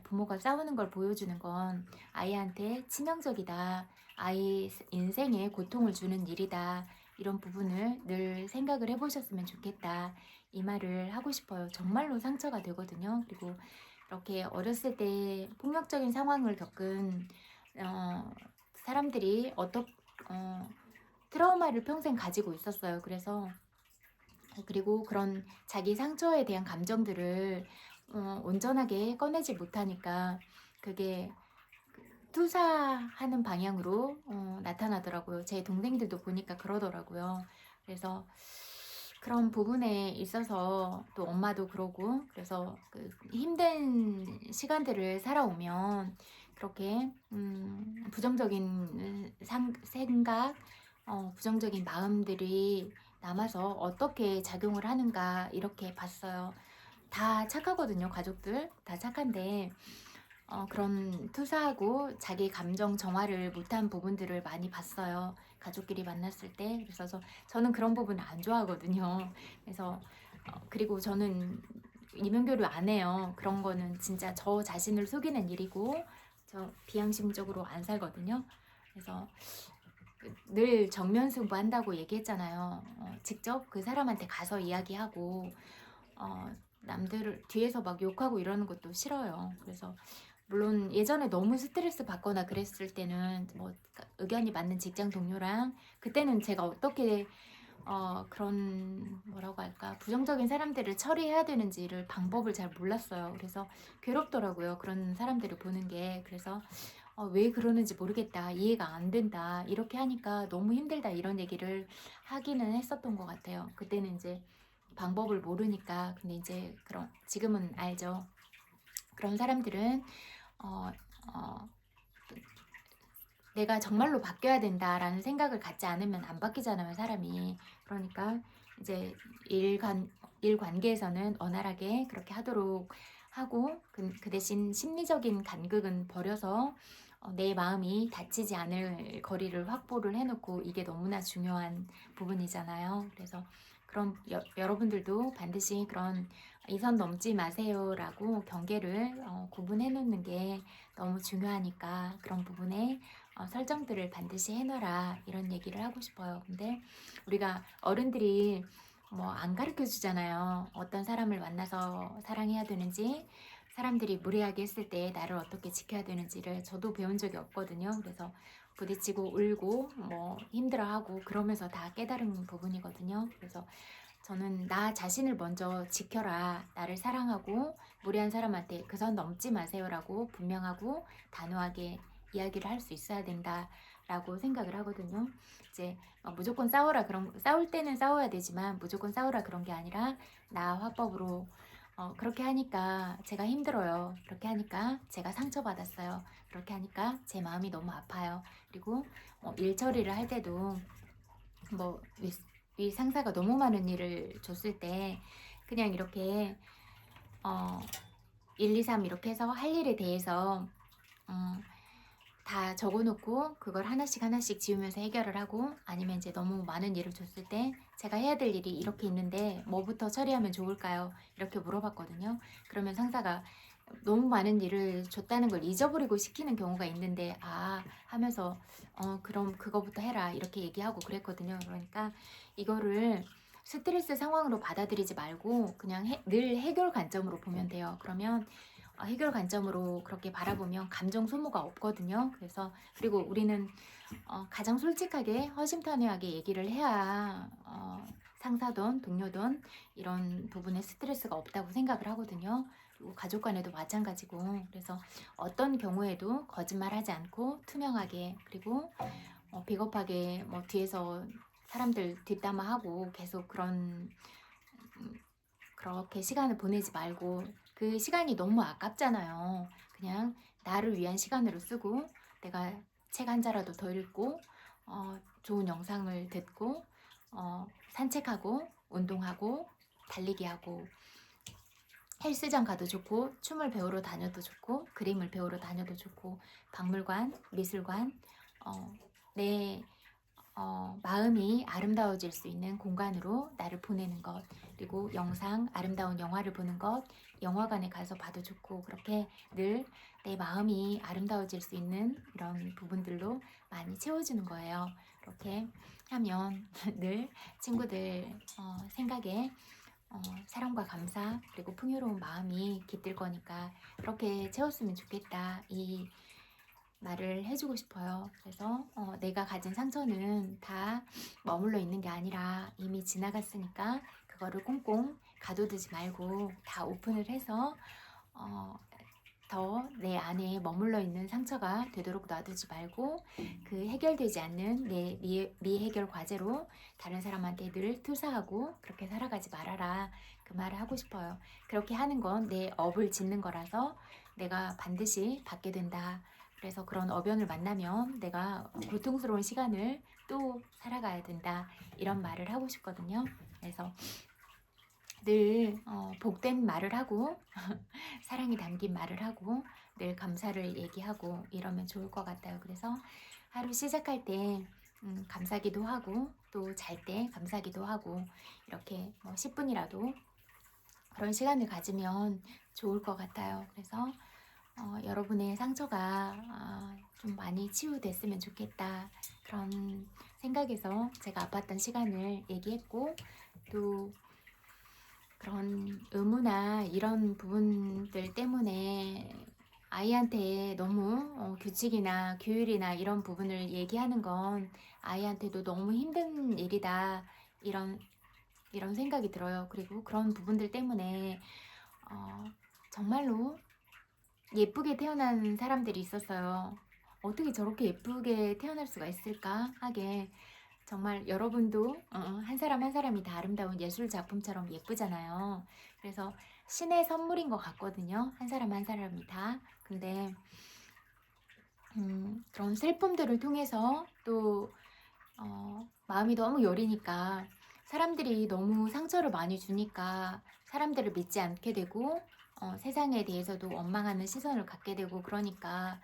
부모가 싸우는 걸 보여주는 건 아이한테 치명적이다. 아이 인생에 고통을 주는 일이다. 이런 부분을 늘 생각을 해보셨으면 좋겠다. 이 말을 하고 싶어요. 정말로 상처가 되거든요. 그리고 이렇게 어렸을 때 폭력적인 상황을 겪은 사람들이 트라우마를 평생 가지고 있었어요. 그래서 그리고 그런 자기 상처에 대한 감정들을 온전하게 꺼내지 못하니까 그게 투사하는 방향으로 나타나더라고요. 제 동생들도 보니까 그러더라고요. 그래서 그런 부분에 있어서 또 엄마도 그러고, 그래서 그 힘든 시간들을 살아오면 그렇게 부정적인 생각, 부정적인 마음들이 남아서 어떻게 작용을 하는가 이렇게 봤어요. 다 착하거든요. 가족들 다 착한데 그런 투사하고 자기 감정 정화를 못한 부분들을 많이 봤어요. 가족끼리 만났을 때. 그래서 저는 그런 부분을 안 좋아하거든요. 그래서 그리고 저는 이명교류 안 해요. 그런 거는 진짜 저 자신을 속이는 일이고 저 비양심적으로 안 살거든요. 그래서 늘 정면 승부한다고 얘기했잖아요. 직접 그 사람한테 가서 이야기하고 남들을 뒤에서 막 욕하고 이러는 것도 싫어요. 그래서 물론 예전에 너무 스트레스 받거나 그랬을 때는 뭐 의견이 맞는 직장 동료랑 그때는 제가 어떻게 그런 뭐라고 할까 부정적인 사람들을 처리해야 되는지를 방법을 잘 몰랐어요. 그래서 괴롭더라고요. 그런 사람들을 보는 게. 그래서 왜 그러는지 모르겠다. 이해가 안 된다. 이렇게 하니까 너무 힘들다. 이런 얘기를 하기는 했었던 것 같아요. 그때는 이제 방법을 모르니까. 근데 이제 그런 지금은 알죠. 그런 사람들은 어, 어, 내가 정말로 바뀌어야 된다라는 생각을 갖지 않으면 안 바뀌잖아요, 사람이. 그러니까 이제 일 관계에서는 원활하게 그렇게 하도록 하고 그 대신 심리적인 간극은 버려서 내 마음이 다치지 않을 거리를 확보를 해놓고 이게 너무나 중요한 부분이잖아요. 그래서 그런 여러분들도 반드시 그런 이 선 넘지 마세요라고 경계를 구분해 놓는 게 너무 중요하니까 그런 부분에 설정들을 반드시 해놔라 이런 얘기를 하고 싶어요. 근데 우리가 어른들이 뭐 안 가르쳐 주잖아요. 어떤 사람을 만나서 사랑해야 되는지, 사람들이 무례하게 했을 때 나를 어떻게 지켜야 되는지를 저도 배운 적이 없거든요. 그래서 부딪히고 울고 뭐 힘들어하고 그러면서 다 깨달은 부분이거든요. 그래서 저는 나 자신을 먼저 지켜라. 나를 사랑하고 무례한 사람한테 그 선 넘지 마세요라고 분명하고 단호하게 이야기를 할 수 있어야 된다라고 생각을 하거든요. 이제 무조건 싸워라 싸울 때는 싸워야 되지만 무조건 싸우라 그런 게 아니라 나 화법으로 그렇게 하니까 제가 힘들어요. 그렇게 하니까 제가 상처받았어요. 그렇게 하니까 제 마음이 너무 아파요. 그리고 일 처리를 할 때도 뭐 이 상사가 너무 많은 일을 줬을 때 그냥 이렇게 1, 2, 3 이렇게 해서 할 일에 대해서 다 적어놓고 그걸 하나씩 하나씩 지우면서 해결을 하고, 아니면 이제 너무 많은 일을 줬을 때 제가 해야 될 일이 이렇게 있는데 뭐부터 처리하면 좋을까요? 이렇게 물어봤거든요. 그러면 상사가 너무 많은 일을 줬다는 걸 잊어버리고 시키는 경우가 있는데 하면서 그럼 그거부터 해라 이렇게 얘기하고 그랬거든요. 그러니까 이거를 스트레스 상황으로 받아들이지 말고 그냥 늘 해결 관점으로 보면 돼요. 그러면 해결 관점으로 그렇게 바라보면 감정 소모가 없거든요. 그래서 그리고 우리는 가장 솔직하게 허심탄회하게 얘기를 해야 상사든 동료든 이런 부분에 스트레스가 없다고 생각을 하거든요. 그리고 가족 간에도 마찬가지고, 그래서 어떤 경우에도 거짓말하지 않고 투명하게, 그리고 비겁하게 뭐 뒤에서 사람들 뒷담화하고 계속 그렇게 시간을 보내지 말고, 그 시간이 너무 아깝잖아요. 그냥 나를 위한 시간으로 쓰고 내가 책 한 자라도 더 읽고 좋은 영상을 듣고 산책하고 운동하고 달리기 하고 헬스장 가도 좋고 춤을 배우러 다녀도 좋고 그림을 배우러 다녀도 좋고 박물관, 미술관, 내 마음이 아름다워질 수 있는 공간으로 나를 보내는 것, 그리고 영상, 아름다운 영화를 보는 것, 영화관에 가서 봐도 좋고, 그렇게 늘 내 마음이 아름다워질 수 있는 이런 부분들로 많이 채워주는 거예요. 이렇게 하면 늘 친구들 생각에 사랑과 감사 그리고 풍요로운 마음이 깃들 거니까 그렇게 채웠으면 좋겠다. 이 말을 해주고 싶어요. 그래서 내가 가진 상처는 다 머물러 있는 게 아니라 이미 지나갔으니까 그거를 꽁꽁 가둬두지 말고 다 오픈을 해서 더 내 안에 머물러 있는 상처가 되도록 놔두지 말고 그 해결되지 않는 내 미해결 과제로 다른 사람한테 늘 투사하고 그렇게 살아가지 말아라. 그 말을 하고 싶어요. 그렇게 하는 건 내 업을 짓는 거라서 내가 반드시 받게 된다. 그래서 그런 어변을 만나면 내가 고통스러운 시간을 또 살아가야 된다. 이런 말을 하고 싶거든요. 그래서 늘 복된 말을 하고 사랑이 담긴 말을 하고 늘 감사를 얘기하고 이러면 좋을 것 같아요. 그래서 하루 시작할 때 감사기도 하고 또 잘 때 감사기도 하고 이렇게 10분이라도 그런 시간을 가지면 좋을 것 같아요. 그래서 여러분의 상처가 좀 많이 치유됐으면 좋겠다. 그런 생각에서 제가 아팠던 시간을 얘기했고 또 그런 의무나 이런 부분들 때문에 아이한테 너무 규칙이나 규율이나 이런 부분을 얘기하는 건 아이한테도 너무 힘든 일이다. 이런 생각이 들어요. 그리고 그런 부분들 때문에 정말로 예쁘게 태어난 사람들이 있었어요. 어떻게 저렇게 예쁘게 태어날 수가 있을까 하게 정말 여러분도 한 사람 한 사람이 다 아름다운 예술 작품처럼 예쁘잖아요. 그래서 신의 선물인 것 같거든요. 한 사람 한 사람이 다. 근데 그런 슬픔들을 통해서 또 마음이 너무 여리니까 사람들이 너무 상처를 많이 주니까 사람들을 믿지 않게 되고 세상에 대해서도 원망하는 시선을 갖게 되고 그러니까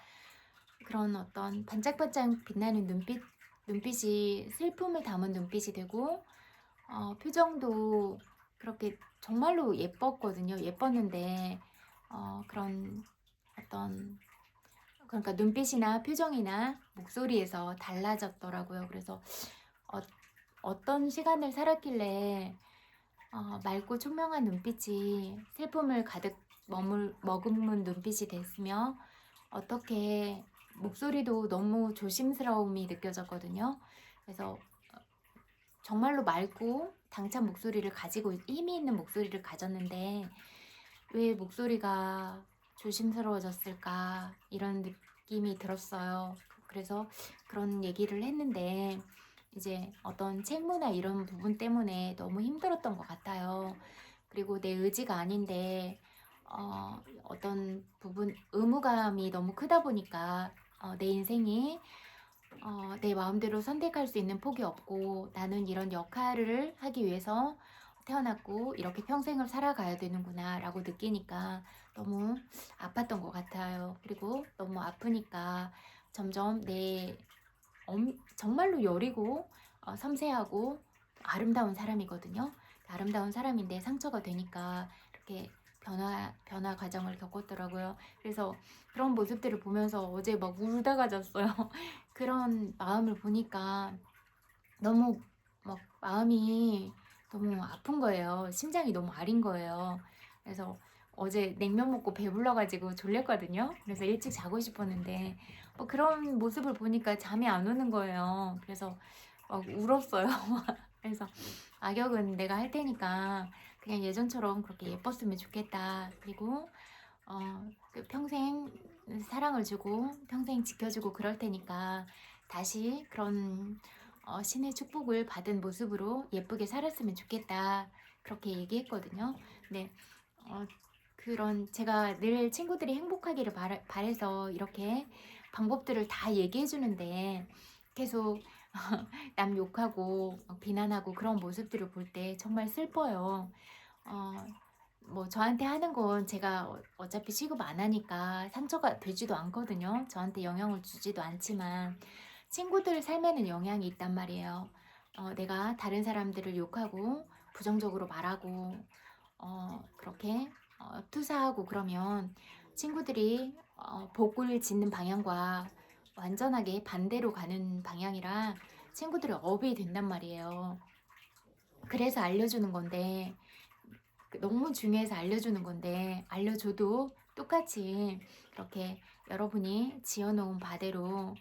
그런 어떤 반짝반짝 빛나는 눈빛이 슬픔을 담은 눈빛이 되고 표정도 그렇게 정말로 예뻤거든요. 예뻤는데 그런 어떤 그러니까 눈빛이나 표정이나 목소리에서 달라졌더라고요. 그래서 어떤 시간을 살았길래 맑고 총명한 눈빛이 슬픔을 가득 머금은 눈빛이 됐으며 어떻게 목소리도 너무 조심스러움이 느껴졌거든요. 그래서 정말로 맑고 당찬 목소리를 가지고 힘이 있는 목소리를 가졌는데 왜 목소리가 조심스러워졌을까 이런 느낌이 들었어요. 그래서 그런 얘기를 했는데 이제 어떤 책무나 이런 부분 때문에 너무 힘들었던 것 같아요. 그리고 내 의지가 아닌데 어떤 부분 의무감이 너무 크다 보니까 내 인생이 내 마음대로 선택할 수 있는 폭이 없고 나는 이런 역할을 하기 위해서 태어났고 이렇게 평생을 살아가야 되는구나 라고 느끼니까 너무 아팠던 것 같아요. 그리고 너무 아프니까 점점 정말로 여리고 섬세하고 아름다운 사람이거든요. 아름다운 사람인데 상처가 되니까 이렇게 변화 과정을 겪었더라고요. 그래서 그런 모습들을 보면서 어제 막 울다가 잤어요. 그런 마음을 보니까 너무 막 마음이 너무 아픈 거예요. 심장이 너무 아린 거예요. 그래서 어제 냉면 먹고 배불러가지고 졸렸거든요. 그래서 일찍 자고 싶었는데 그런 모습을 보니까 잠이 안 오는 거예요. 그래서 막 울었어요. 그래서 악역은 내가 할 테니까 그냥 예전처럼 그렇게 예뻤으면 좋겠다. 그리고 그 평생 사랑을 주고 평생 지켜주고 그럴 테니까 다시 그런 신의 축복을 받은 모습으로 예쁘게 살았으면 좋겠다. 그렇게 얘기했거든요. 네, 그런 제가 늘 친구들이 행복하기를 바래서 이렇게 방법들을 다 얘기해 주는데 계속 남 욕하고 비난하고 그런 모습들을 볼 때 정말 슬퍼요. 뭐 저한테 하는 건 제가 어차피 취급 안 하니까 상처가 되지도 않거든요. 저한테 영향을 주지도 않지만 친구들 삶에는 영향이 있단 말이에요. 내가 다른 사람들을 욕하고 부정적으로 말하고 그렇게 투사하고 그러면 친구들이 복을 짓는 방향과 완전하게 반대로 가는 방향이라 친구들이 업이 된단 말이에요. 그래서 알려주는 건데 너무 중요해서 알려주는 건데 알려줘도 똑같이 그렇게 여러분이 지어놓은 바대로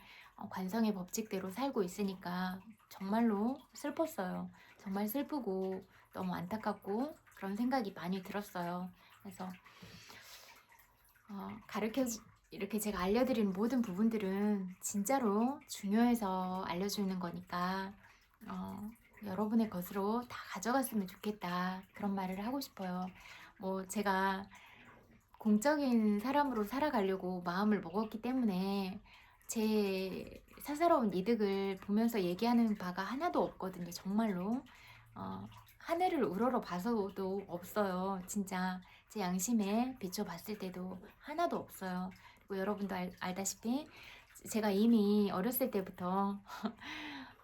관성의 법칙대로 살고 있으니까 정말로 슬펐어요. 정말 슬프고 너무 안타깝고 그런 생각이 많이 들었어요. 그래서 이렇게 제가 알려드리는 모든 부분들은 진짜로 중요해서 알려주는 거니까 여러분의 것으로 다 가져갔으면 좋겠다, 그런 말을 하고 싶어요. 뭐 제가 공적인 사람으로 살아가려고 마음을 먹었기 때문에 제 사사로운 이득을 보면서 얘기하는 바가 하나도 없거든요. 정말로 하늘을 우러러 봐서도 없어요. 진짜 제 양심에 비춰봤을 때도 하나도 없어요. 그리고 여러분도 알다시피 제가 이미 어렸을 때부터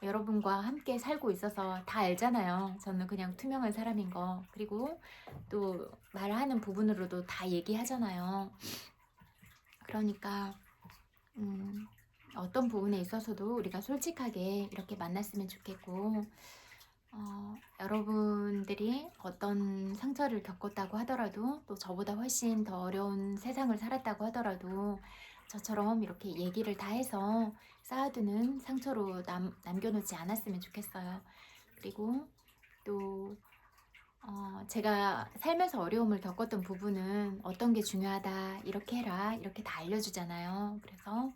여러분과 함께 살고 있어서 다 알잖아요. 저는 그냥 투명한 사람인 거. 그리고 또 말하는 부분으로도 다 얘기하잖아요. 그러니까 어떤 부분에 있어서도 우리가 솔직하게 이렇게 만났으면 좋겠고, 여러분들이 어떤 상처를 겪었다고 하더라도, 또 저보다 훨씬 더 어려운 세상을 살았다고 하더라도 저처럼 이렇게 얘기를 다 해서 쌓아두는 상처로 남겨놓지 않았으면 좋겠어요. 그리고 또 제가 살면서 어려움을 겪었던 부분은 어떤 게 중요하다, 이렇게 해라, 이렇게 다 알려주잖아요. 그래서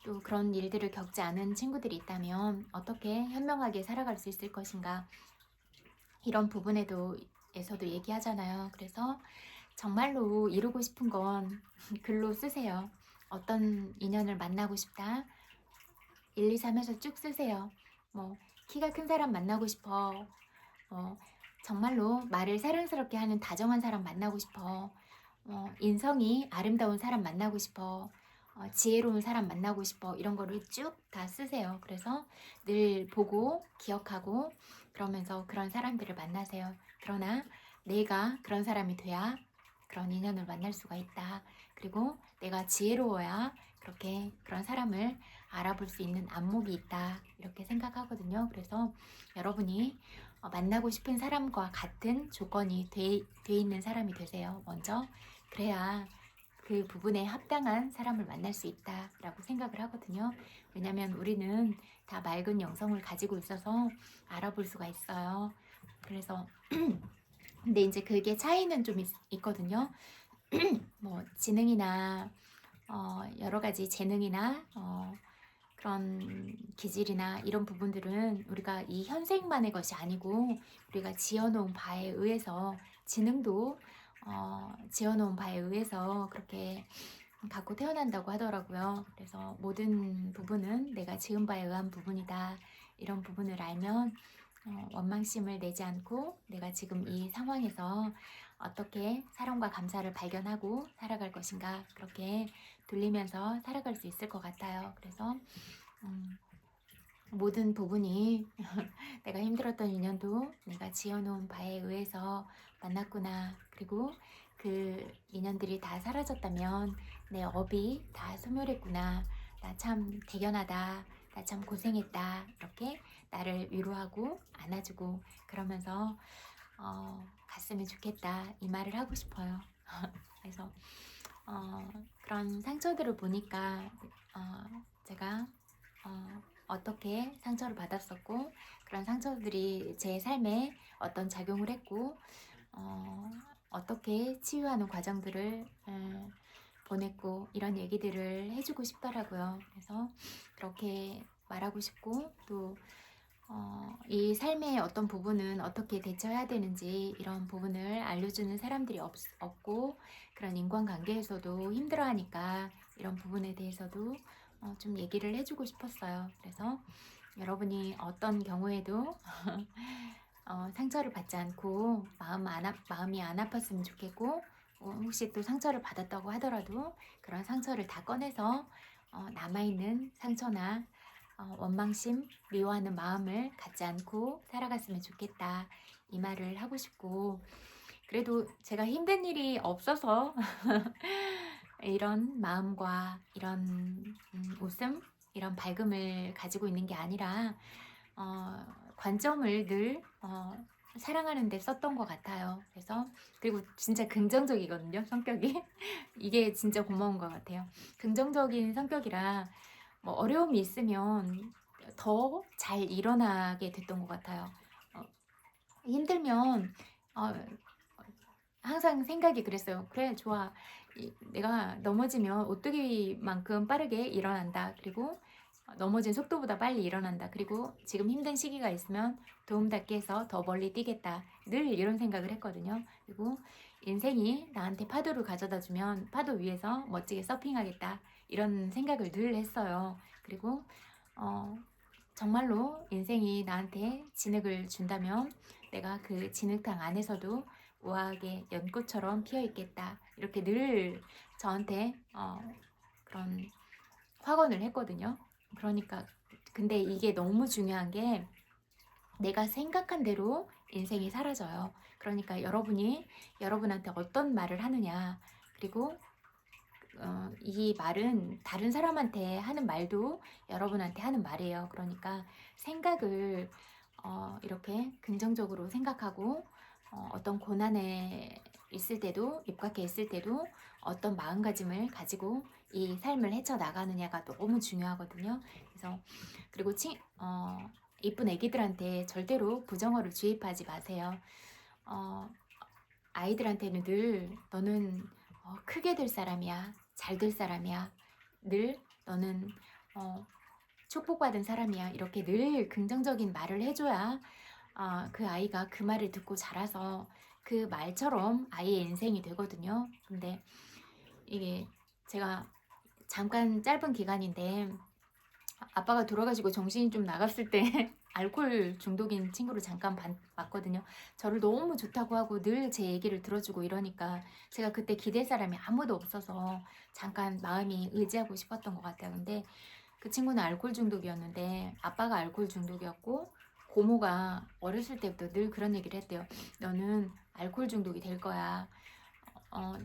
또 그런 일들을 겪지 않은 친구들이 있다면 어떻게 현명하게 살아갈 수 있을 것인가, 이런 부분에서도 얘기하잖아요. 그래서 정말로 이루고 싶은 건 글로 쓰세요. 어떤 인연을 만나고 싶다, 1, 2, 3 해서 쭉 쓰세요. 뭐 키가 큰 사람 만나고 싶어, 정말로 말을 사랑스럽게 하는 다정한 사람 만나고 싶어, 인성이 아름다운 사람 만나고 싶어, 지혜로운 사람 만나고 싶어, 이런 거를 쭉 다 쓰세요. 그래서 늘 보고 기억하고 그러면서 그런 사람들을 만나세요. 그러나 내가 그런 사람이 돼야 그런 인연을 만날 수가 있다. 그리고 내가 지혜로워야 그렇게 그런 사람을 알아볼 수 있는 안목이 있다, 이렇게 생각하거든요. 그래서 여러분이 만나고 싶은 사람과 같은 조건이 돼 있는 사람이 되세요. 먼저. 그래야 그 부분에 합당한 사람을 만날 수 있다라고 생각을 하거든요. 왜냐면 우리는 다 맑은 영성을 가지고 있어서 알아볼 수가 있어요. 그래서 근데 이제 그게 차이는 좀 있거든요. 뭐 지능이나 여러 가지 재능이나 그런 기질이나 이런 부분들은 우리가 이 현생만의 것이 아니고 우리가 지어놓은 바에 의해서, 지능도 지어놓은 바에 의해서 그렇게 갖고 태어난다고 하더라고요. 그래서 모든 부분은 내가 지은 바에 의한 부분이다, 이런 부분을 알면 원망심을 내지 않고 내가 지금 이 상황에서 어떻게 사랑과 감사를 발견하고 살아갈 것인가, 그렇게 돌리면서 살아갈 수 있을 것 같아요. 그래서 모든 부분이 내가 힘들었던 인연도 내가 지어놓은 바에 의해서 만났구나, 그리고 그 인연들이 다 사라졌다면 내 업이 다 소멸했구나, 나 참 대견하다, 나 참 고생했다, 이렇게 나를 위로하고 안아주고 그러면서 갔으면 좋겠다, 이 말을 하고 싶어요. 그래서 그런 상처들을 보니까 제가 어떻게 상처를 받았었고, 그런 상처들이 제 삶에 어떤 작용을 했고, 어떻게 치유하는 과정들을 보냈고, 이런 얘기들을 해주고 싶더라고요. 그래서 그렇게 말하고 싶고, 또 이 삶의 어떤 부분은 어떻게 대처해야 되는지, 이런 부분을 알려주는 사람들이 없고, 그런 인간관계에서도 힘들어하니까 이런 부분에 대해서도 좀 얘기를 해주고 싶었어요. 그래서 여러분이 어떤 경우에도 상처를 받지 않고 마음이 안 아팠으면 좋겠고, 혹시 또 상처를 받았다고 하더라도 그런 상처를 다 꺼내서 남아있는 상처나 원망심, 미워하는 마음을 갖지 않고 살아갔으면 좋겠다, 이 말을 하고 싶고, 그래도 제가 힘든 일이 없어서 이런 마음과 이런 웃음, 이런 밝음을 가지고 있는 게 아니라 관점을 늘 사랑하는 데 썼던 것 같아요. 그래서 그리고 진짜 긍정적이거든요, 성격이. 이게 진짜 고마운 것 같아요. 긍정적인 성격이라 뭐 어려움이 있으면 더 잘 일어나게 됐던 것 같아요. 어, 힘들면 어, 항상 생각이 그랬어요. 그래, 좋아. 내가 넘어지면 오뚜기만큼 빠르게 일어난다. 그리고 넘어진 속도보다 빨리 일어난다. 그리고 지금 힘든 시기가 있으면 도움닫기 해서 더 멀리 뛰겠다. 늘 이런 생각을 했거든요. 그리고 인생이 나한테 파도를 가져다 주면 파도 위에서 멋지게 서핑하겠다. 이런 생각을 늘 했어요. 그리고 어, 정말로 인생이 나한테 진흙을 준다면 내가 그 진흙탕 안에서도 우아하게 연꽃처럼 피어 있겠다. 이렇게 늘 저한테 그런 확언을 했거든요. 그러니까 근데 이게 너무 중요한 게 내가 생각한 대로 인생이 사라져요. 그러니까 여러분이 여러분한테 어떤 말을 하느냐, 그리고 이 말은 다른 사람한테 하는 말도 여러분한테 하는 말이에요. 그러니까 생각을 이렇게 긍정적으로 생각하고 어떤 고난에 있을 때도, 입각해 있을 때도 어떤 마음가짐을 가지고 이 삶을 헤쳐나가느냐가 너무 중요하거든요. 그래서 그리고 이쁜 애기들한테 절대로 부정어를 주입하지 마세요. 아이들한테는 늘 너는 크게 될 사람이야, 잘 될 사람이야, 늘 너는 축복받은 사람이야, 이렇게 늘 긍정적인 말을 해줘야 그 아이가 그 말을 듣고 자라서 그 말처럼 아이의 인생이 되거든요. 근데 이게 제가 잠깐 짧은 기간인데 아빠가 돌아가시고 정신이 좀 나갔을 때 알코올 중독인 친구를 잠깐 봤거든요. 저를 너무 좋다고 하고 늘 제 얘기를 들어주고 이러니까 제가 그때 기댈 사람이 아무도 없어서 잠깐 마음이 의지하고 싶었던 것 같아요. 근데 그 친구는 알코올 중독이었는데 아빠가 알코올 중독이었고 고모가 어렸을 때부터 늘 그런 얘기를 했대요. 너는 알코올 중독이 될 거야.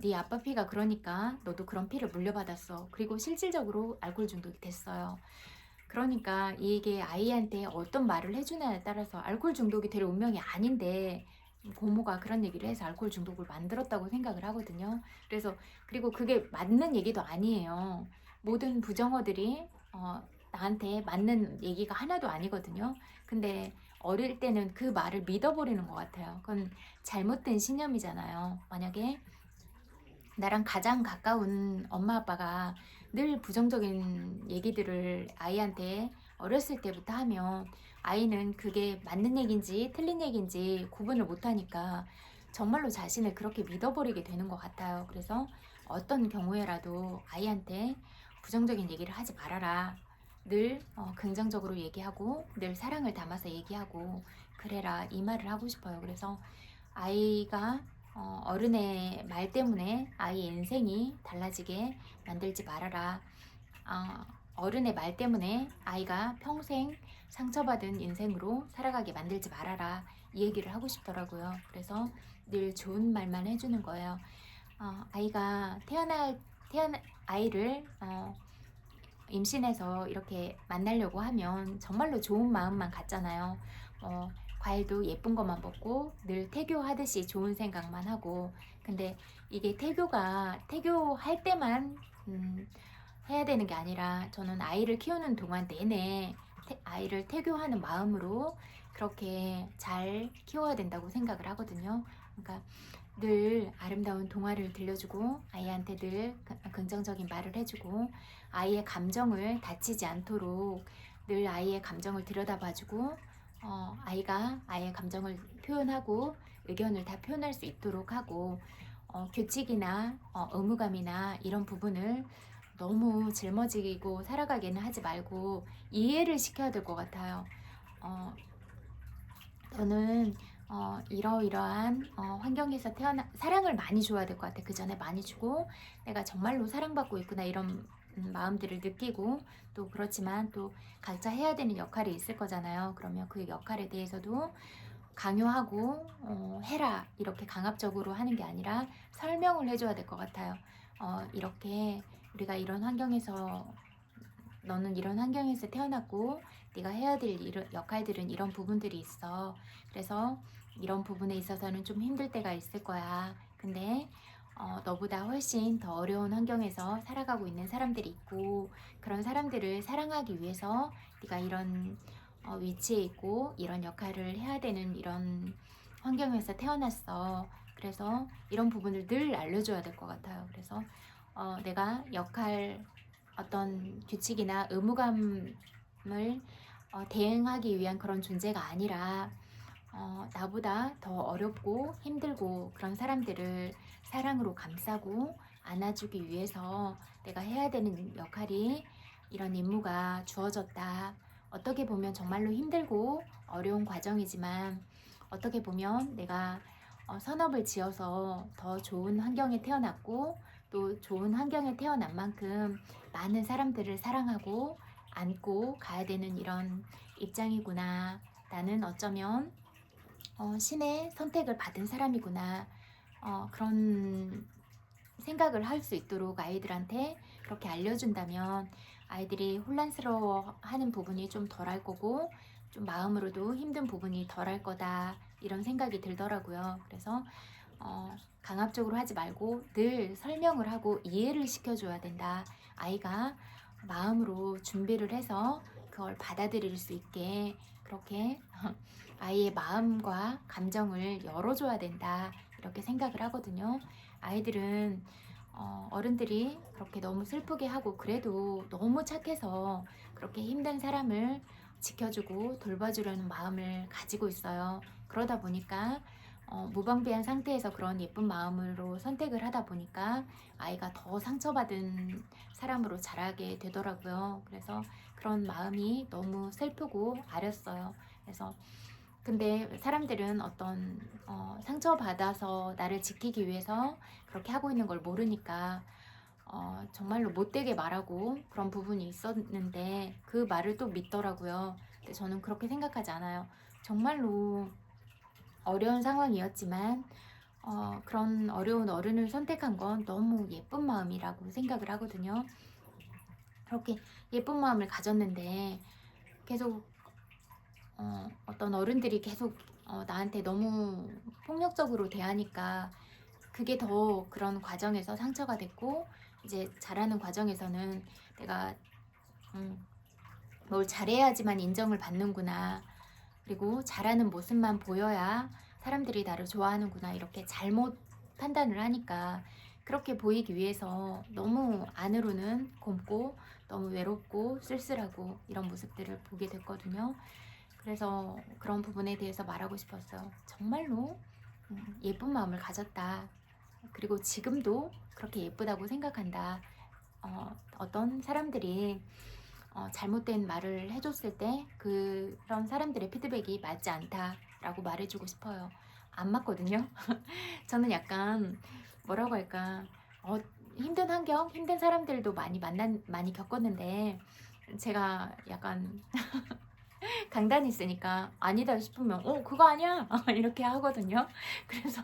네 아빠 피가 그러니까 너도 그런 피를 물려받았어. 그리고 실질적으로 알코올 중독이 됐어요. 그러니까 이게 아이한테 어떤 말을 해주냐에 따라서 알코올 중독이 될 운명이 아닌데 고모가 그런 얘기를 해서 알코올 중독을 만들었다고 생각을 하거든요. 그래서 그리고 그게 맞는 얘기도 아니에요. 모든 부정어들이 나한테 맞는 얘기가 하나도 아니거든요. 근데 어릴 때는 그 말을 믿어버리는 것 같아요. 그건 잘못된 신념이잖아요. 만약에 나랑 가장 가까운 엄마 아빠가 늘 부정적인 얘기들을 아이한테 어렸을 때부터 하면 아이는 그게 맞는 얘기인지 틀린 얘기인지 구분을 못하니까 정말로 자신을 그렇게 믿어버리게 되는 것 같아요. 그래서 어떤 경우에라도 아이한테 부정적인 얘기를 하지 말아라. 늘 긍정적으로 얘기하고 늘 사랑을 담아서 얘기하고 그래라, 이 말을 하고 싶어요. 그래서 아이가 어른의 말 때문에 아이의 인생이 달라지게 만들지 말아라. 어른의 말 때문에 아이가 평생 상처받은 인생으로 살아가게 만들지 말아라. 이 얘기를 하고 싶더라고요. 그래서 늘 좋은 말만 해주는 거예요. 아이가 아이를 임신해서 이렇게 만나려고 하면 정말로 좋은 마음만 갖잖아요. 과일도 예쁜 것만 먹고 늘 태교하듯이 좋은 생각만 하고, 근데 이게 태교할 때만 해야 되는 게 아니라 저는 아이를 키우는 동안 내내 아이를 태교하는 마음으로 그렇게 잘 키워야 된다고 생각을 하거든요. 그러니까 늘 아름다운 동화를 들려주고 아이한테 늘 긍정적인 말을 해주고 아이의 감정을 다치지 않도록 늘 아이의 감정을 들여다봐주고 아이가 아이의 감정을 표현하고 의견을 다 표현할 수 있도록 하고 규칙이나 의무감이나 이런 부분을 너무 짊어지고 살아가게는 하지 말고 이해를 시켜야 될 것 같아요. 저는 이러이러한 환경에서 사랑을 많이 줘야 될 것 같아. 그 전에 많이 주고 내가 정말로 사랑받고 있구나 이런 마음들을 느끼고, 또 그렇지만 또 각자 해야 되는 역할이 있을 거잖아요. 그러면 그 역할에 대해서도 강요하고 해라 이렇게 강압적으로 하는 게 아니라 설명을 해줘야 될 것 같아요. 이렇게 우리가 이런 환경에서 너는 이런 환경에서 태어났고 네가 해야 될 역할들은 이런 부분들이 있어. 그래서 이런 부분에 있어서는 좀 힘들 때가 있을 거야. 근데 너보다 훨씬 더 어려운 환경에서 살아가고 있는 사람들이 있고, 그런 사람들을 사랑하기 위해서 네가 이런 위치에 있고 이런 역할을 해야 되는 이런 환경에서 태어났어. 그래서 이런 부분을 늘 알려줘야 될 것 같아요. 그래서 내가 어떤 규칙이나 의무감을 대응하기 위한 그런 존재가 아니라 나보다 더 어렵고 힘들고 그런 사람들을 사랑으로 감싸고 안아주기 위해서 내가 해야 되는 역할이, 이런 임무가 주어졌다. 어떻게 보면 정말로 힘들고 어려운 과정이지만, 어떻게 보면 내가 선업을 지어서 더 좋은 환경에 태어났고, 또 좋은 환경에 태어난 만큼 많은 사람들을 사랑하고 안고 가야 되는 이런 입장이구나. 나는 어쩌면 신의 선택을 받은 사람이구나. 그런 생각을 할 수 있도록 아이들한테 그렇게 알려준다면 아이들이 혼란스러워하는 부분이 좀 덜할 거고, 좀 마음으로도 힘든 부분이 덜할 거다, 이런 생각이 들더라고요. 그래서 강압적으로 하지 말고 늘 설명을 하고 이해를 시켜줘야 된다. 아이가 마음으로 준비를 해서 그걸 받아들일 수 있게 그렇게 아이의 마음과 감정을 열어줘야 된다, 이렇게 생각을 하거든요. 아이들은 어른들이 그렇게 너무 슬프게 하고 그래도 너무 착해서 그렇게 힘든 사람을 지켜주고 돌봐주려는 마음을 가지고 있어요. 그러다 보니까 무방비한 상태에서 그런 예쁜 마음으로 선택을 하다 보니까 아이가 더 상처받은 사람으로 자라게 되더라고요. 그래서 그런 마음이 너무 슬프고 아렸어요. 그래서 근데 사람들은 어떤 상처받아서 나를 지키기 위해서 그렇게 하고 있는 걸 모르니까 정말로 못되게 말하고 그런 부분이 있었는데 그 말을 또 믿더라고요. 근데 저는 그렇게 생각하지 않아요. 정말로 어려운 상황이었지만 그런 어려운 어른을 선택한 건 너무 예쁜 마음이라고 생각을 하거든요. 그렇게 예쁜 마음을 가졌는데 계속 어떤 어른들이 계속 나한테 너무 폭력적으로 대하니까 그게 더 그런 과정에서 상처가 됐고, 이제 자라는 과정에서는 내가 뭘 잘해야지만 인정을 받는구나, 그리고 잘하는 모습만 보여야 사람들이 나를 좋아하는구나, 이렇게 잘못 판단을 하니까 그렇게 보이기 위해서 너무 안으로는 곰고 너무 외롭고 쓸쓸하고 이런 모습들을 보게 됐거든요. 그래서 그런 부분에 대해서 말하고 싶었어요. 정말로 예쁜 마음을 가졌다. 그리고 지금도 그렇게 예쁘다고 생각한다. 어떤 사람들이 잘못된 말을 해줬을 때 그런 사람들의 피드백이 맞지 않다라고 말해주고 싶어요. 안 맞거든요. 저는 약간 뭐라고 할까, 힘든 환경, 힘든 사람들도 많이 겪었는데, 제가 약간 강단이 있으니까 아니다 싶으면 그거 아니야 이렇게 하거든요. 그래서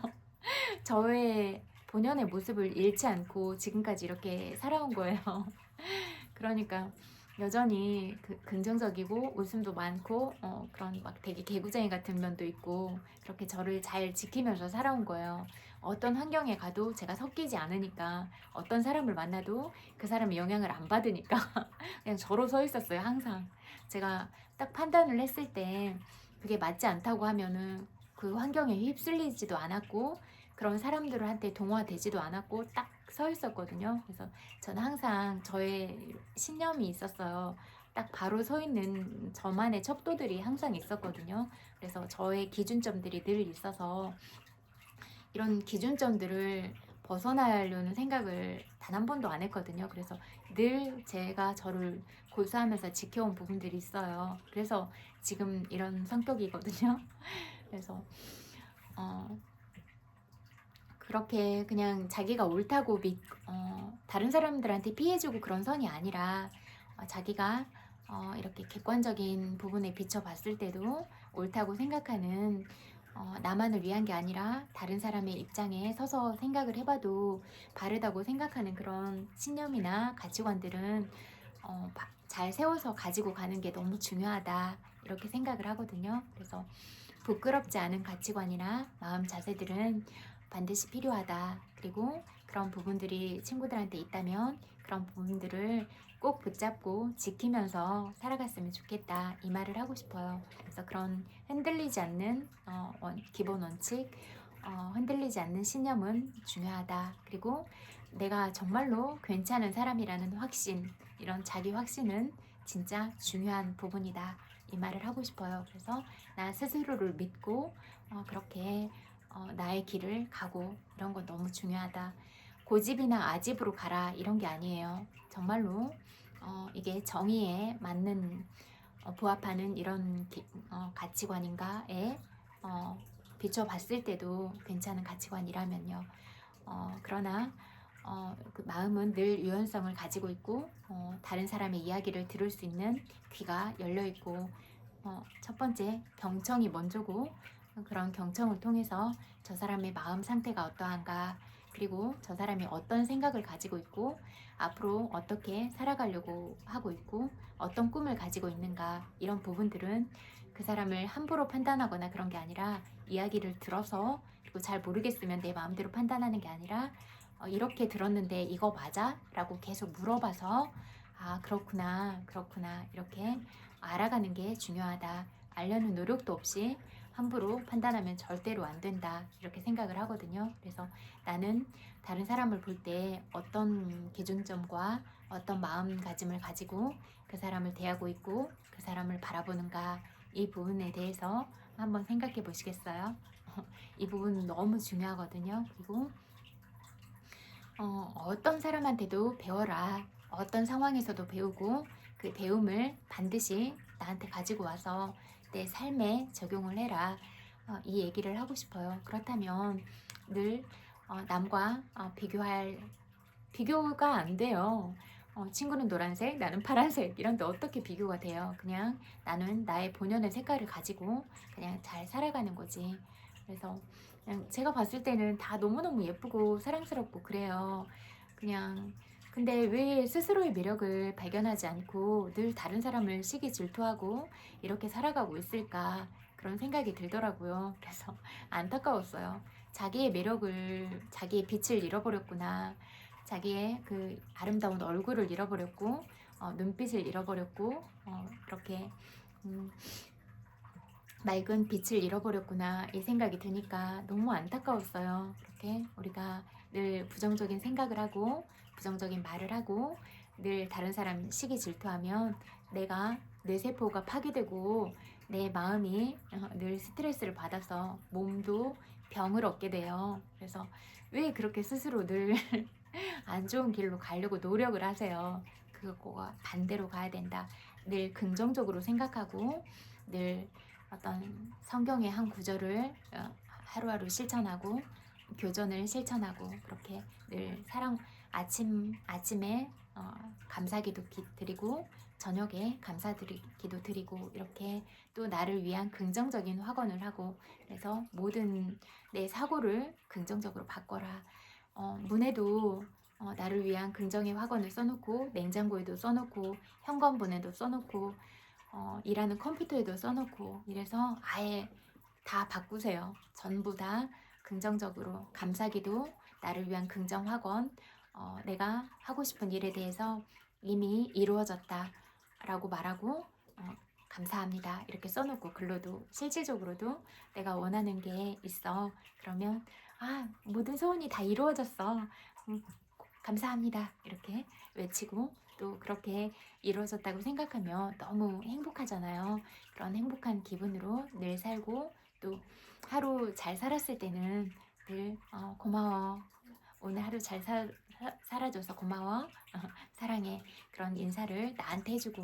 저의 본연의 모습을 잃지 않고 지금까지 이렇게 살아온 거예요. 그러니까 여전히 긍정적이고 웃음도 많고 그런 막 되게 개구쟁이 같은 면도 있고, 그렇게 저를 잘 지키면서 살아온 거예요. 어떤 환경에 가도 제가 섞이지 않으니까, 어떤 사람을 만나도 그 사람의 영향을 안 받으니까 그냥 저로 서 있었어요. 항상 제가 딱 판단을 했을 때 그게 맞지 않다고 하면은 그 환경에 휩쓸리지도 않았고 그런 사람들한테 동화되지도 않았고 딱 서 있었거든요. 그래서 저는 항상 저의 신념이 있었어요. 딱 바로 서 있는 저만의 척도들이 항상 있었거든요. 그래서 저의 기준점들이 늘 있어서 이런 기준점들을 벗어나려는 생각을 단 한 번도 안 했거든요. 그래서 늘 제가 저를 고수하면서 지켜온 부분들이 있어요. 그래서 지금 이런 성격이거든요. 그래서 그렇게 그냥 자기가 옳다고 다른 사람들한테 피해주고 그런 선이 아니라 자기가 이렇게 객관적인 부분에 비춰봤을 때도 옳다고 생각하는, 나만을 위한 게 아니라 다른 사람의 입장에 서서 생각을 해봐도 바르다고 생각하는 그런 신념이나 가치관들은 잘 세워서 가지고 가는 게 너무 중요하다, 이렇게 생각을 하거든요. 그래서 부끄럽지 않은 가치관이나 마음 자세들은 반드시 필요하다. 그리고 그런 부분들이 친구들한테 있다면 그런 부분들을 꼭 붙잡고 지키면서 살아갔으면 좋겠다. 이 말을 하고 싶어요. 그래서 그런 흔들리지 않는 기본 원칙, 흔들리지 않는 신념은 중요하다. 그리고 내가 정말로 괜찮은 사람이라는 확신, 이런 자기 확신은 진짜 중요한 부분이다. 이 말을 하고 싶어요. 그래서 나 스스로를 믿고 그렇게 나의 길을 가고, 이런 건 너무 중요하다. 고집이나 아집으로 가라, 이런 게 아니에요. 정말로 이게 정의에 맞는 부합하는 이런 가치관인가에 비춰봤을 때도 괜찮은 가치관이라면요. 그러나 그 마음은 늘 유연성을 가지고 있고, 다른 사람의 이야기를 들을 수 있는 귀가 열려 있고, 첫 번째 경청이 먼저고, 그런 경청을 통해서 저 사람의 마음 상태가 어떠한가, 그리고 저 사람이 어떤 생각을 가지고 있고 앞으로 어떻게 살아가려고 하고 있고 어떤 꿈을 가지고 있는가, 이런 부분들은 그 사람을 함부로 판단하거나 그런 게 아니라, 이야기를 들어서, 그리고 잘 모르겠으면 내 마음대로 판단하는 게 아니라 이렇게 들었는데 이거 맞아? 라고 계속 물어봐서 아, 그렇구나 그렇구나 이렇게 알아가는 게 중요하다. 알려는 노력도 없이 함부로 판단하면 절대로 안 된다, 이렇게 생각을 하거든요. 그래서 나는 다른 사람을 볼 때 어떤 기준점과 어떤 마음가짐을 가지고 그 사람을 대하고 있고 그 사람을 바라보는가, 이 부분에 대해서 한번 생각해 보시겠어요? 이 부분 너무 중요하거든요. 그리고 어떤 사람한테도 배워라. 어떤 상황에서도 배우고 그 배움을 반드시 나한테 가지고 와서 내 삶에 적용을 해라. 이 얘기를 하고 싶어요. 그렇다면 늘 남과 비교가 안 돼요. 친구는 노란색, 나는 파란색, 이런데 어떻게 비교가 돼요? 그냥 나는 나의 본연의 색깔을 가지고 그냥 잘 살아가는 거지. 그래서 그냥 제가 봤을 때는 다 너무너무 예쁘고 사랑스럽고 그래요. 그냥 근데 왜 스스로의 매력을 발견하지 않고 늘 다른 사람을 시기 질투하고 이렇게 살아가고 있을까, 그런 생각이 들더라고요. 그래서 안타까웠어요. 자기의 매력을, 자기의 빛을 잃어버렸구나. 자기의 그 아름다운 얼굴을 잃어버렸고 눈빛을 잃어버렸고 그렇게 맑은 빛을 잃어버렸구나, 이 생각이 드니까 너무 안타까웠어요. 그렇게 우리가 늘 부정적인 생각을 하고 부정적인 말을 하고 늘 다른 사람 시기 질투하면 내가 뇌세포가 파괴되고 내 마음이 늘 스트레스를 받아서 몸도 병을 얻게 돼요. 그래서 왜 그렇게 스스로 늘 안 좋은 길로 가려고 노력을 하세요? 그거가 반대로 가야 된다. 늘 긍정적으로 생각하고 늘 어떤 성경의 한 구절을 하루하루 실천하고 교전을 실천하고 그렇게 늘 아침에 감사기도 드리고 저녁에 감사기도 드리고 이렇게 또 나를 위한 긍정적인 확언을 하고, 그래서 모든 내 사고를 긍정적으로 바꿔라. 문에도 나를 위한 긍정의 확언을 써놓고 냉장고에도 써놓고 현관문에도 써놓고 일하는 컴퓨터에도 써놓고 이래서 아예 다 바꾸세요. 전부 다 긍정적으로 감사기도, 나를 위한 긍정 확언, 내가 하고 싶은 일에 대해서 이미 이루어졌다 라고 말하고 감사합니다 이렇게 써놓고, 글로도 실질적으로도 내가 원하는 게 있어 그러면 모든 소원이 다 이루어졌어, 감사합니다 이렇게 외치고 또 그렇게 이루어졌다고 생각하면 너무 행복하잖아요. 그런 행복한 기분으로 늘 살고, 또 하루 잘 살았을 때는 늘 고마워, 오늘 하루 잘 살아줘서 고마워, 사랑해, 그런 인사를 나한테 해주고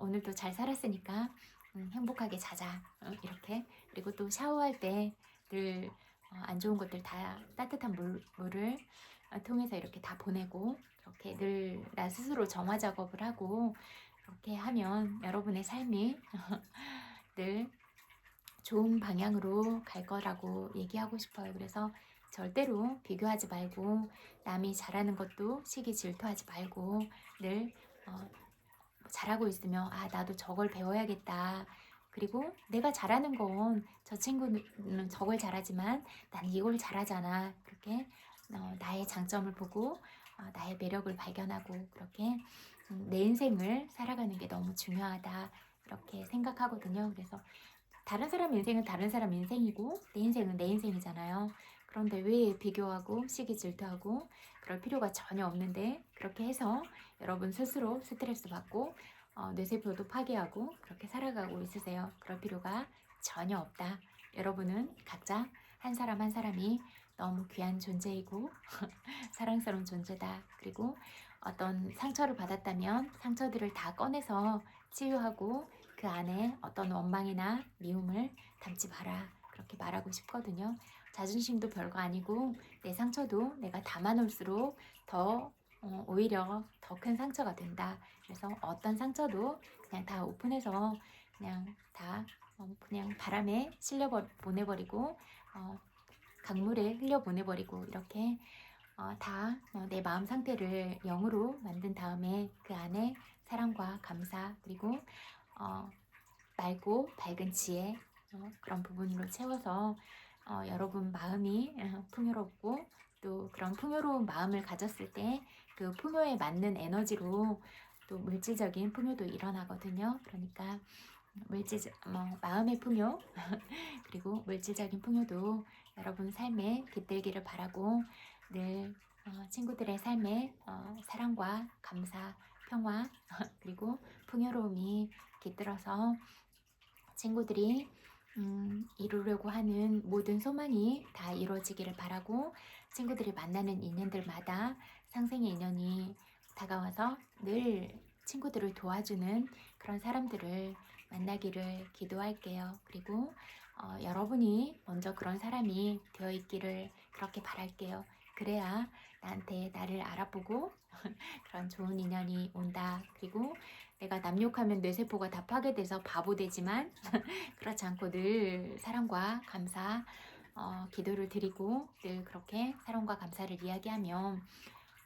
오늘도 잘 살았으니까 행복하게 자자, 이렇게. 그리고 또 샤워할 때 늘 안 좋은 것들 다 따뜻한 물을 통해서 이렇게 다 보내고, 이렇게 늘 나 스스로 정화 작업을 하고 그렇게 하면 여러분의 삶이 늘 좋은 방향으로 갈 거라고 얘기하고 싶어요. 그래서 절대로 비교하지 말고 남이 잘하는 것도 시기 질투하지 말고 늘 잘하고 있으면 나도 저걸 배워야겠다, 그리고 내가 잘하는 건 저 친구는 저걸 잘하지만 난 이걸 잘하잖아. 그렇게 나의 장점을 보고 나의 매력을 발견하고 그렇게 내 인생을 살아가는 게 너무 중요하다. 이렇게 생각하거든요. 그래서 다른 사람 인생은 다른 사람 인생이고 내 인생은 내 인생이잖아요. 그런데 왜 비교하고 시기 질투하고 그럴 필요가 전혀 없는데 그렇게 해서 여러분 스스로 스트레스 받고 뇌세포도 파괴하고 그렇게 살아가고 있으세요. 그럴 필요가 전혀 없다. 여러분은 각자 한 사람 한 사람이 너무 귀한 존재이고 사랑스러운 존재다. 그리고 어떤 상처를 받았다면 상처들을 다 꺼내서 치유하고 그 안에 어떤 원망이나 미움을 담지 마라. 그렇게 말하고 싶거든요. 자존심도 별거 아니고 내 상처도 내가 담아놓을수록 더 오히려 더 큰 상처가 된다. 그래서 어떤 상처도 그냥 다 오픈해서 그냥 다 그냥 바람에 보내버리고 강물에 흘려보내버리고 이렇게 다 내 마음 상태를 0으로 만든 다음에 그 안에 사랑과 감사 그리고 맑고 밝은 지혜 그런 부분으로 채워서 여러분 마음이 풍요롭고 또 그런 풍요로운 마음을 가졌을 때 그 풍요에 맞는 에너지로 또 물질적인 풍요도 일어나거든요. 그러니까 마음의 풍요 그리고 물질적인 풍요도 여러분 삶에 깃들기를 바라고 늘 친구들의 삶에 사랑과 감사, 평화 그리고 풍요로움이 깃들어서 친구들이 이루려고 하는 모든 소망이 다 이루어지기를 바라고 친구들이 만나는 인연들마다 상생의 인연이 다가와서 늘 친구들을 도와주는 그런 사람들을 만나기를 기도할게요. 그리고 여러분이 먼저 그런 사람이 되어 있기를 그렇게 바랄게요. 그래야 나한테 나를 알아보고 그런 좋은 인연이 온다. 그리고 내가 남 욕하면 뇌세포가 다 파괴돼서 바보 되지만 그렇지 않고 늘 사랑과 감사 기도를 드리고 늘 그렇게 사랑과 감사를 이야기하면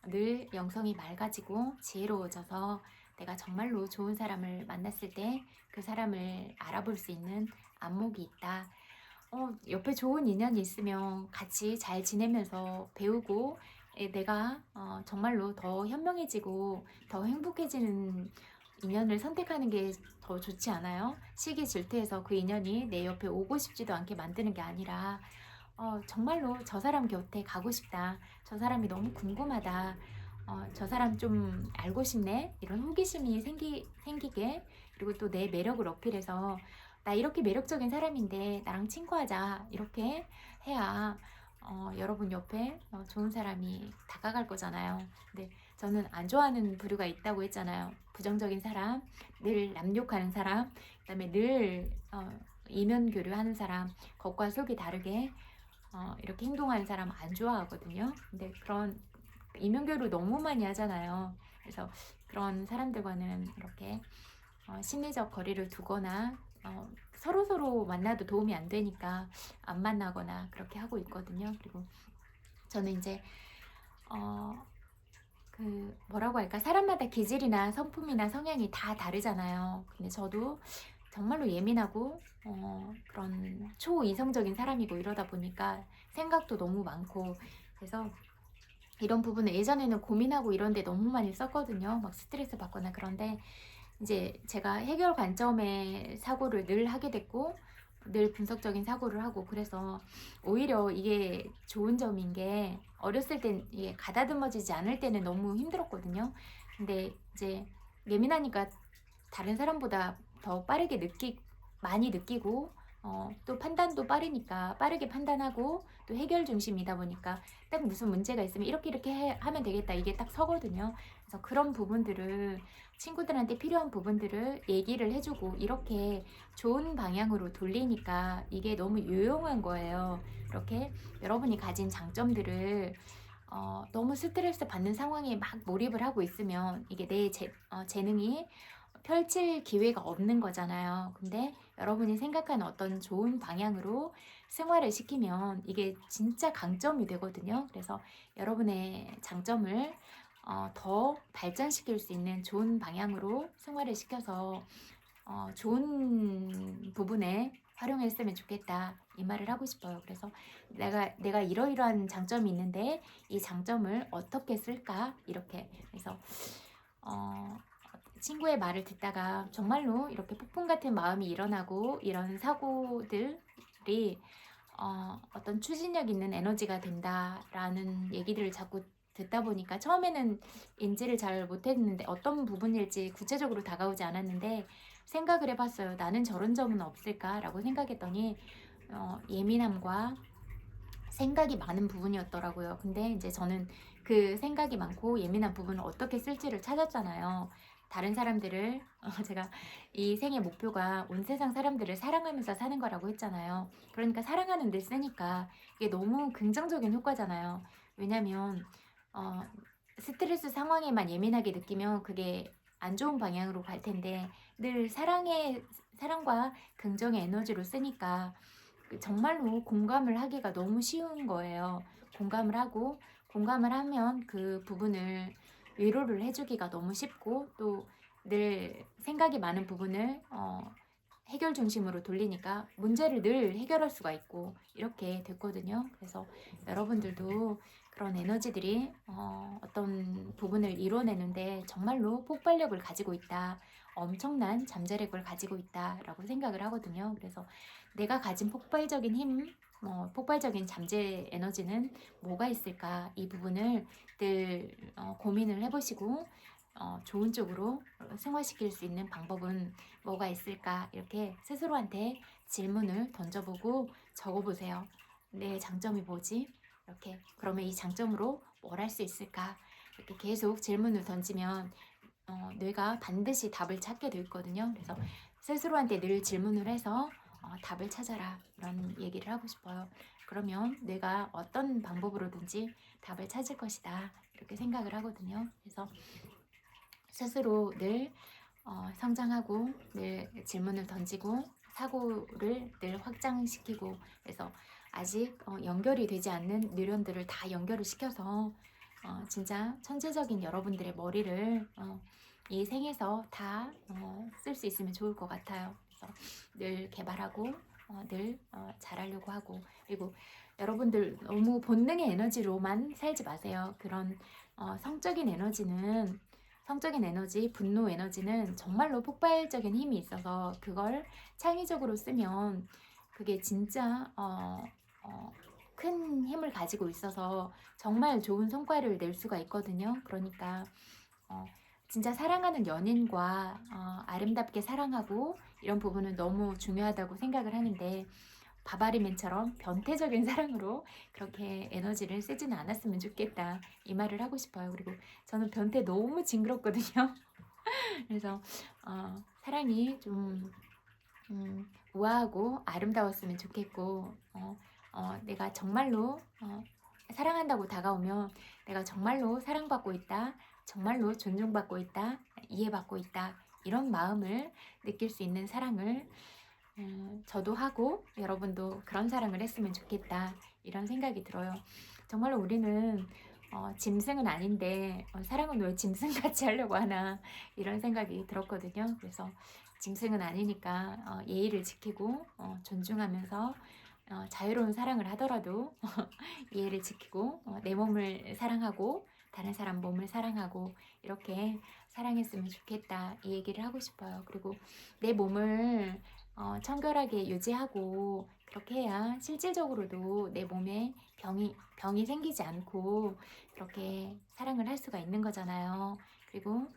늘 영성이 맑아지고 지혜로워져서 내가 정말로 좋은 사람을 만났을 때 그 사람을 알아볼 수 있는 안목이 있다. 옆에 좋은 인연이 있으면 같이 잘 지내면서 배우고 내가 정말로 더 현명해지고 더 행복해지는 인연을 선택하는 게 더 좋지 않아요? 시기 질투해서 그 인연이 내 옆에 오고 싶지도 않게 만드는 게 아니라 정말로 저 사람 곁에 가고 싶다. 저 사람이 너무 궁금하다. 저 사람 좀 알고 싶네. 이런 호기심이 생기게 그리고 또 내 매력을 어필해서 나 이렇게 매력적인 사람인데 나랑 친구하자. 이렇게 해야 여러분 옆에 좋은 사람이 다가갈 거잖아요. 근데 저는 안 좋아하는 부류가 있다고 했잖아요. 부정적인 사람, 늘 남욕하는 사람, 그다음에 늘 이면 교류하는 사람, 겉과 속이 다르게 이렇게 행동하는 사람 안 좋아하거든요. 근데 그런 이면교류 너무 많이 하잖아요. 그래서 그런 사람들과는 이렇게 심리적 거리를 두거나 서로 만나도 도움이 안 되니까 안 만나거나 그렇게 하고 있거든요. 그리고 저는 이제 그 뭐라고 할까, 사람마다 기질이나 성품이나 성향이 다 다르잖아요. 근데 저도 정말로 예민하고 그런 초이성적인 사람이고 이러다 보니까 생각도 너무 많고 그래서 이런 부분을 예전에는 고민하고 이런 데 너무 많이 썼거든요. 막 스트레스 받거나. 그런데 이제 제가 해결 관점의 사고를 늘 하게 됐고 늘 분석적인 사고를 하고 그래서 오히려 이게 좋은 점인 게 어렸을 땐 이게 가다듬어지지 않을 때는 너무 힘들었거든요. 근데 이제 예민하니까 다른 사람보다 더 빠르게 많이 느끼고 또 판단도 빠르니까 빠르게 판단하고 또 해결 중심이다 보니까 딱 무슨 문제가 있으면 이렇게 하면 되겠다 이게 딱 서거든요. 그래서 그런 부분들을 친구들한테 필요한 부분들을 얘기를 해주고 이렇게 좋은 방향으로 돌리니까 이게 너무 유용한 거예요. 이렇게 여러분이 가진 장점들을 너무 스트레스 받는 상황에 막 몰입을 하고 있으면 이게 내 재능이 펼칠 기회가 없는 거잖아요. 근데 여러분이 생각하는 어떤 좋은 방향으로 생활을 시키면 이게 진짜 강점이 되거든요. 그래서 여러분의 장점을 더 발전시킬 수 있는 좋은 방향으로 생활을 시켜서 좋은 부분에 활용했으면 좋겠다 이 말을 하고 싶어요. 그래서 내가 이러이러한 장점이 있는데 이 장점을 어떻게 쓸까 이렇게. 그래서 어, 친구의 말을 듣다가 정말로 이렇게 폭풍 같은 마음이 일어나고 이런 사고들이 어떤 추진력 있는 에너지가 된다라는 얘기들을 자꾸 듣다 보니까 처음에는 인지를 잘 못했는데 어떤 부분일지 구체적으로 다가오지 않았는데 생각을 해봤어요. 나는 저런 점은 없을까라고 생각했더니 예민함과 생각이 많은 부분이었더라고요. 근데 이제 저는 그 생각이 많고 예민한 부분을 어떻게 쓸지를 찾았잖아요. 다른 사람들을 제가 이 생의 목표가 온 세상 사람들을 사랑하면서 사는 거라고 했잖아요. 그러니까 사랑하는 데 쓰니까 이게 너무 긍정적인 효과잖아요. 왜냐면 어, 스트레스 상황에만 예민하게 느끼면 그게 안 좋은 방향으로 갈 텐데 늘 사랑과 긍정의 에너지로 쓰니까 정말로 공감을 하기가 너무 쉬운 거예요. 공감을 하면 그 부분을 위로를 해주기가 너무 쉽고 또 늘 생각이 많은 부분을 해결 중심으로 돌리니까 문제를 늘 해결할 수가 있고 이렇게 됐거든요. 그래서 여러분들도 그런 에너지들이 어떤 부분을 이뤄내는데 정말로 폭발력을 가지고 있다. 엄청난 잠재력을 가지고 있다라고 생각을 하거든요. 그래서 내가 가진 폭발적인 힘, 폭발적인 잠재 에너지는 뭐가 있을까? 이 부분을 늘 고민을 해보시고 좋은 쪽으로 승화시킬 수 있는 방법은 뭐가 있을까? 이렇게 스스로한테 질문을 던져보고 적어보세요. 내 장점이 뭐지? 이렇게 그러면 이 장점으로 뭘 할 수 있을까? 이렇게 계속 질문을 던지면 뇌가 반드시 답을 찾게 돼 있거든요. 그래서 스스로한테 늘 질문을 해서 답을 찾아라 이런 얘기를 하고 싶어요. 그러면 뇌가 어떤 방법으로든지 답을 찾을 것이다 이렇게 생각을 하거든요. 그래서 스스로 늘 성장하고 늘 질문을 던지고 사고를 늘 확장시키고 그래서 아직 연결이 되지 않는 뉴런들을 다 연결을 시켜서 진짜 천재적인 여러분들의 머리를 이 생에서 다 쓸 수 있으면 좋을 것 같아요. 그래서 늘 개발하고 늘 잘하려고 하고 그리고 여러분들 너무 본능의 에너지로만 살지 마세요. 그런 성적인 에너지, 분노 에너지는 정말로 폭발적인 힘이 있어서 그걸 창의적으로 쓰면 그게 진짜 큰 힘을 가지고 있어서 정말 좋은 성과를 낼 수가 있거든요. 그러니까 진짜 사랑하는 연인과 아름답게 사랑하고 이런 부분은 너무 중요하다고 생각을 하는데 바바리맨처럼 변태적인 사랑으로 그렇게 에너지를 쓰지는 않았으면 좋겠다 이 말을 하고 싶어요. 그리고 저는 변태 너무 징그럽거든요. 그래서 사랑이 좀 우아하고 아름다웠으면 좋겠고 내가 정말로 사랑한다고 다가오면 내가 정말로 사랑받고 있다, 정말로 존중받고 있다, 이해받고 있다 이런 마음을 느낄 수 있는 사랑을 저도 하고 여러분도 그런 사랑을 했으면 좋겠다 이런 생각이 들어요. 정말로 우리는 짐승은 아닌데 사랑은 왜 짐승같이 하려고 하나 이런 생각이 들었거든요. 그래서 짐승은 아니니까 예의를 지키고 존중하면서 자유로운 사랑을 하더라도 예의를 지키고 내 몸을 사랑하고 다른 사람 몸을 사랑하고 이렇게 사랑했으면 좋겠다 이 얘기를 하고 싶어요. 그리고 내 몸을 청결하게 유지하고 그렇게 해야 실질적으로도 내 몸에 병이 생기지 않고 그렇게 사랑을 할 수가 있는 거잖아요. 그리고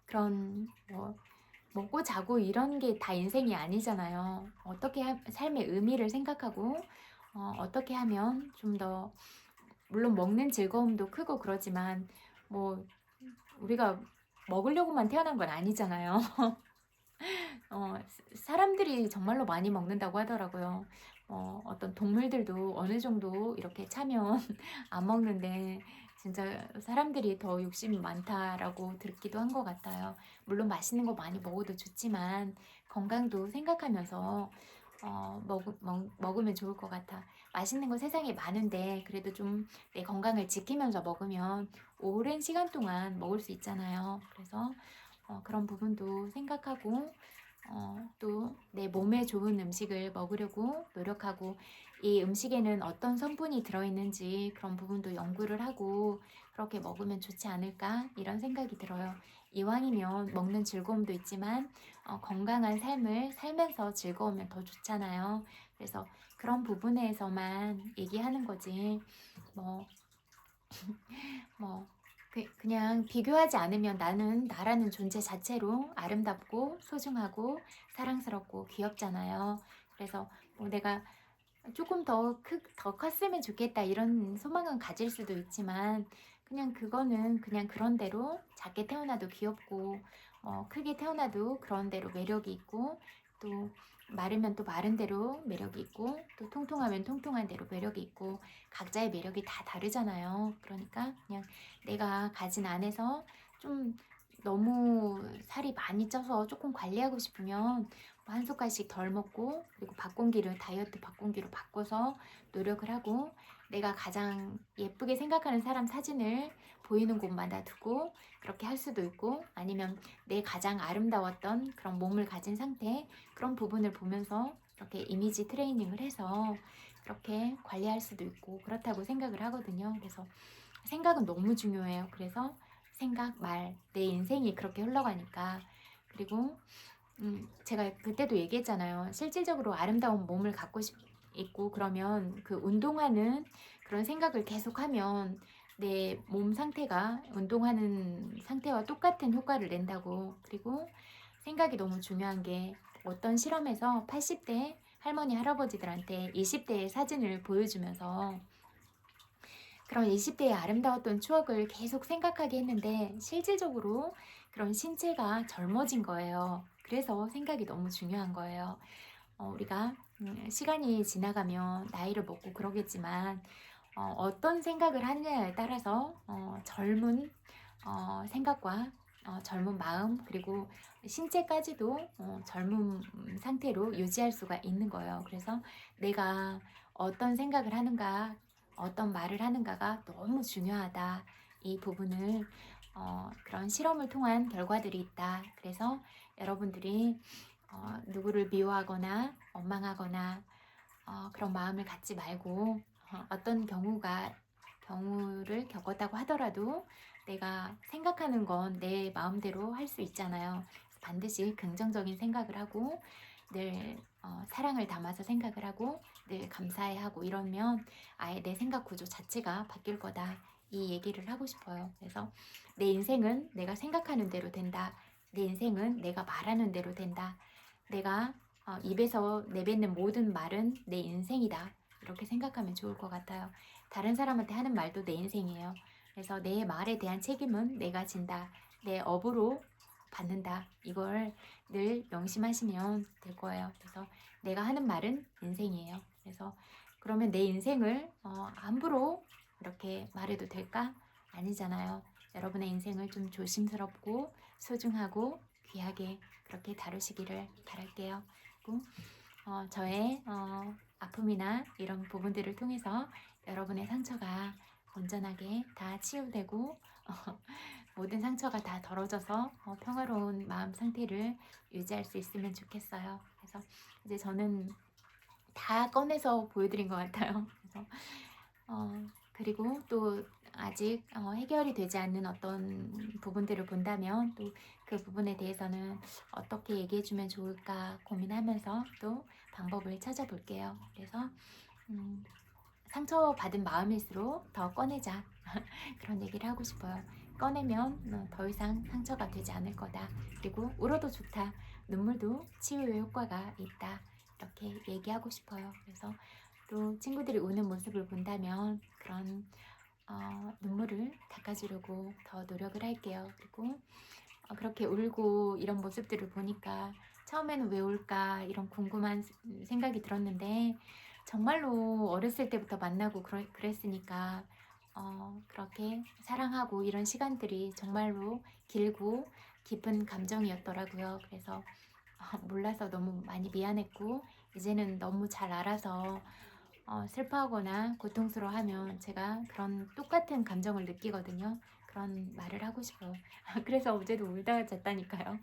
그런 먹고 자고 이런 게 다 인생이 아니잖아요. 어떻게 삶의 의미를 생각하고 어떻게 하면 좀 더 물론 먹는 즐거움도 크고 그러지만 뭐 우리가 먹으려고만 태어난 건 아니잖아요. 사람들이 정말로 많이 먹는다고 하더라고요. 어떤 동물들도 어느 정도 이렇게 차면 안 먹는데 진짜 사람들이 더 욕심이 많다라고 듣기도 한 것 같아요. 물론 맛있는 거 많이 먹어도 좋지만 건강도 생각하면서 먹으면 좋을 것 같아. 맛있는 거 세상에 많은데 그래도 좀 내 건강을 지키면서 먹으면 오랜 시간 동안 먹을 수 있잖아요. 그래서 그런 부분도 생각하고 또 내 몸에 좋은 음식을 먹으려고 노력하고 이 음식에는 어떤 성분이 들어있는지 그런 부분도 연구를 하고 그렇게 먹으면 좋지 않을까 이런 생각이 들어요. 이왕이면 먹는 즐거움도 있지만 건강한 삶을 살면서 즐거우면 더 좋잖아요. 그래서 그런 부분에서만 얘기하는 거지 뭐 뭐 그냥 비교하지 않으면 나는 나라는 존재 자체로 아름답고 소중하고 사랑스럽고 귀엽잖아요. 그래서 뭐 내가 조금 더 컸으면 좋겠다 이런 소망은 가질 수도 있지만 그냥 그거는 그냥 그런 대로 작게 태어나도 귀엽고 크게 태어나도 그런 대로 매력이 있고 또 마르면 또 마른 대로 매력이 있고 또 통통하면 통통한 대로 매력이 있고 각자의 매력이 다 다르잖아요. 그러니까 그냥 내가 가진 안에서 좀 너무 살이 많이 쪄서 조금 관리하고 싶으면 한 숟갈씩 덜 먹고 그리고 밥공기를 다이어트 밥공기로 바꿔서 노력을 하고 내가 가장 예쁘게 생각하는 사람 사진을 보이는 곳마다 두고 그렇게 할 수도 있고 아니면 내 가장 아름다웠던 그런 몸을 가진 상태 그런 부분을 보면서 이렇게 이미지 트레이닝을 해서 그렇게 관리할 수도 있고 그렇다고 생각을 하거든요. 그래서 생각은 너무 중요해요. 그래서 생각, 말, 내 인생이 그렇게 흘러가니까 그리고 제가 그때도 얘기했잖아요. 실질적으로 아름다운 몸을 갖고 있고 그러면 그 운동하는 그런 생각을 계속하면 내 몸 상태가 운동하는 상태와 똑같은 효과를 낸다고. 그리고 생각이 너무 중요한 게 어떤 실험에서 80대 할머니 할아버지들한테 20대의 사진을 보여주면서 그런 20대의 아름다웠던 추억을 계속 생각하게 했는데 실질적으로 그런 신체가 젊어진 거예요. 그래서 생각이 너무 중요한 거예요. 우리가 시간이 지나가면 나이를 먹고 그러겠지만 어떤 생각을 하느냐에 따라서 젊은 생각과 젊은 마음 그리고 신체까지도 젊은 상태로 유지할 수가 있는 거예요. 그래서 내가 어떤 생각을 하는가 어떤 말을 하는가가 너무 중요하다. 이 부분을 그런 실험을 통한 결과들이 있다. 그래서 여러분들이 누구를 미워하거나 원망하거나 그런 마음을 갖지 말고 어떤 경우를 겪었다고 하더라도 내가 생각하는 건 내 마음대로 할 수 있잖아요. 반드시 긍정적인 생각을 하고 늘 사랑을 담아서 생각을 하고 늘 감사해하고 이러면 아예 내 생각 구조 자체가 바뀔 거다. 이 얘기를 하고 싶어요. 그래서 내 인생은 내가 생각하는 대로 된다. 내 인생은 내가 말하는 대로 된다. 내가 입에서 내뱉는 모든 말은 내 인생이다. 이렇게 생각하면 좋을 것 같아요. 다른 사람한테 하는 말도 내 인생이에요. 그래서 내 말에 대한 책임은 내가 진다. 내 업으로 받는다. 이걸 늘 명심하시면 될 거예요. 그래서 내가 하는 말은 인생이에요. 그래서 그러면 내 인생을 함부로 이렇게 말해도 될까? 아니잖아요. 여러분의 인생을 좀 조심스럽고 소중하고 귀하게 그렇게 다루시기를 바랄게요. 그리고 저의 아픔이나 이런 부분들을 통해서 여러분의 상처가 온전하게 다 치유되고 모든 상처가 다 덜어져서 평화로운 마음 상태를 유지할 수 있으면 좋겠어요. 그래서 이제 저는 다 꺼내서 보여드린 것 같아요. 그래서 그리고 또 아직 해결이 되지 않는 어떤 부분들을 본다면 또 그 부분에 대해서는 어떻게 얘기해주면 좋을까 고민하면서 또 방법을 찾아볼게요. 그래서 상처받은 마음일수록 더 꺼내자 그런 얘기를 하고 싶어요. 꺼내면 더 이상 상처가 되지 않을 거다. 그리고 울어도 좋다. 눈물도 치유의 효과가 있다. 이렇게 얘기하고 싶어요. 그래서 또 친구들이 우는 모습을 본다면 그런 눈물을 닦아주려고 더 노력을 할게요. 그리고 그렇게 울고 이런 모습들을 보니까 처음에는 왜 울까 이런 궁금한 생각이 들었는데 정말로 어렸을 때부터 만나고 그랬으니까 그렇게 사랑하고 이런 시간들이 정말로 길고 깊은 감정이었더라고요. 그래서 몰라서 너무 많이 미안했고 이제는 너무 잘 알아서 슬퍼하거나 고통스러워하면 제가 그런 똑같은 감정을 느끼거든요. 그런 말을 하고 싶어요. 그래서 어제도 울다가 잤다니까요.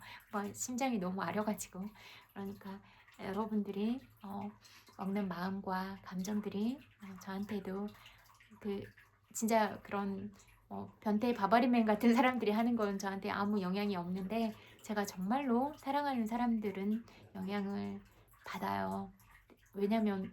심장이 너무 아려가지고. 그러니까 여러분들이 먹는 마음과 감정들이 저한테도 그 진짜 그런 변태 바바리맨 같은 사람들이 하는 건 저한테 아무 영향이 없는데, 제가 정말로 사랑하는 사람들은 영향을 받아요. 왜냐면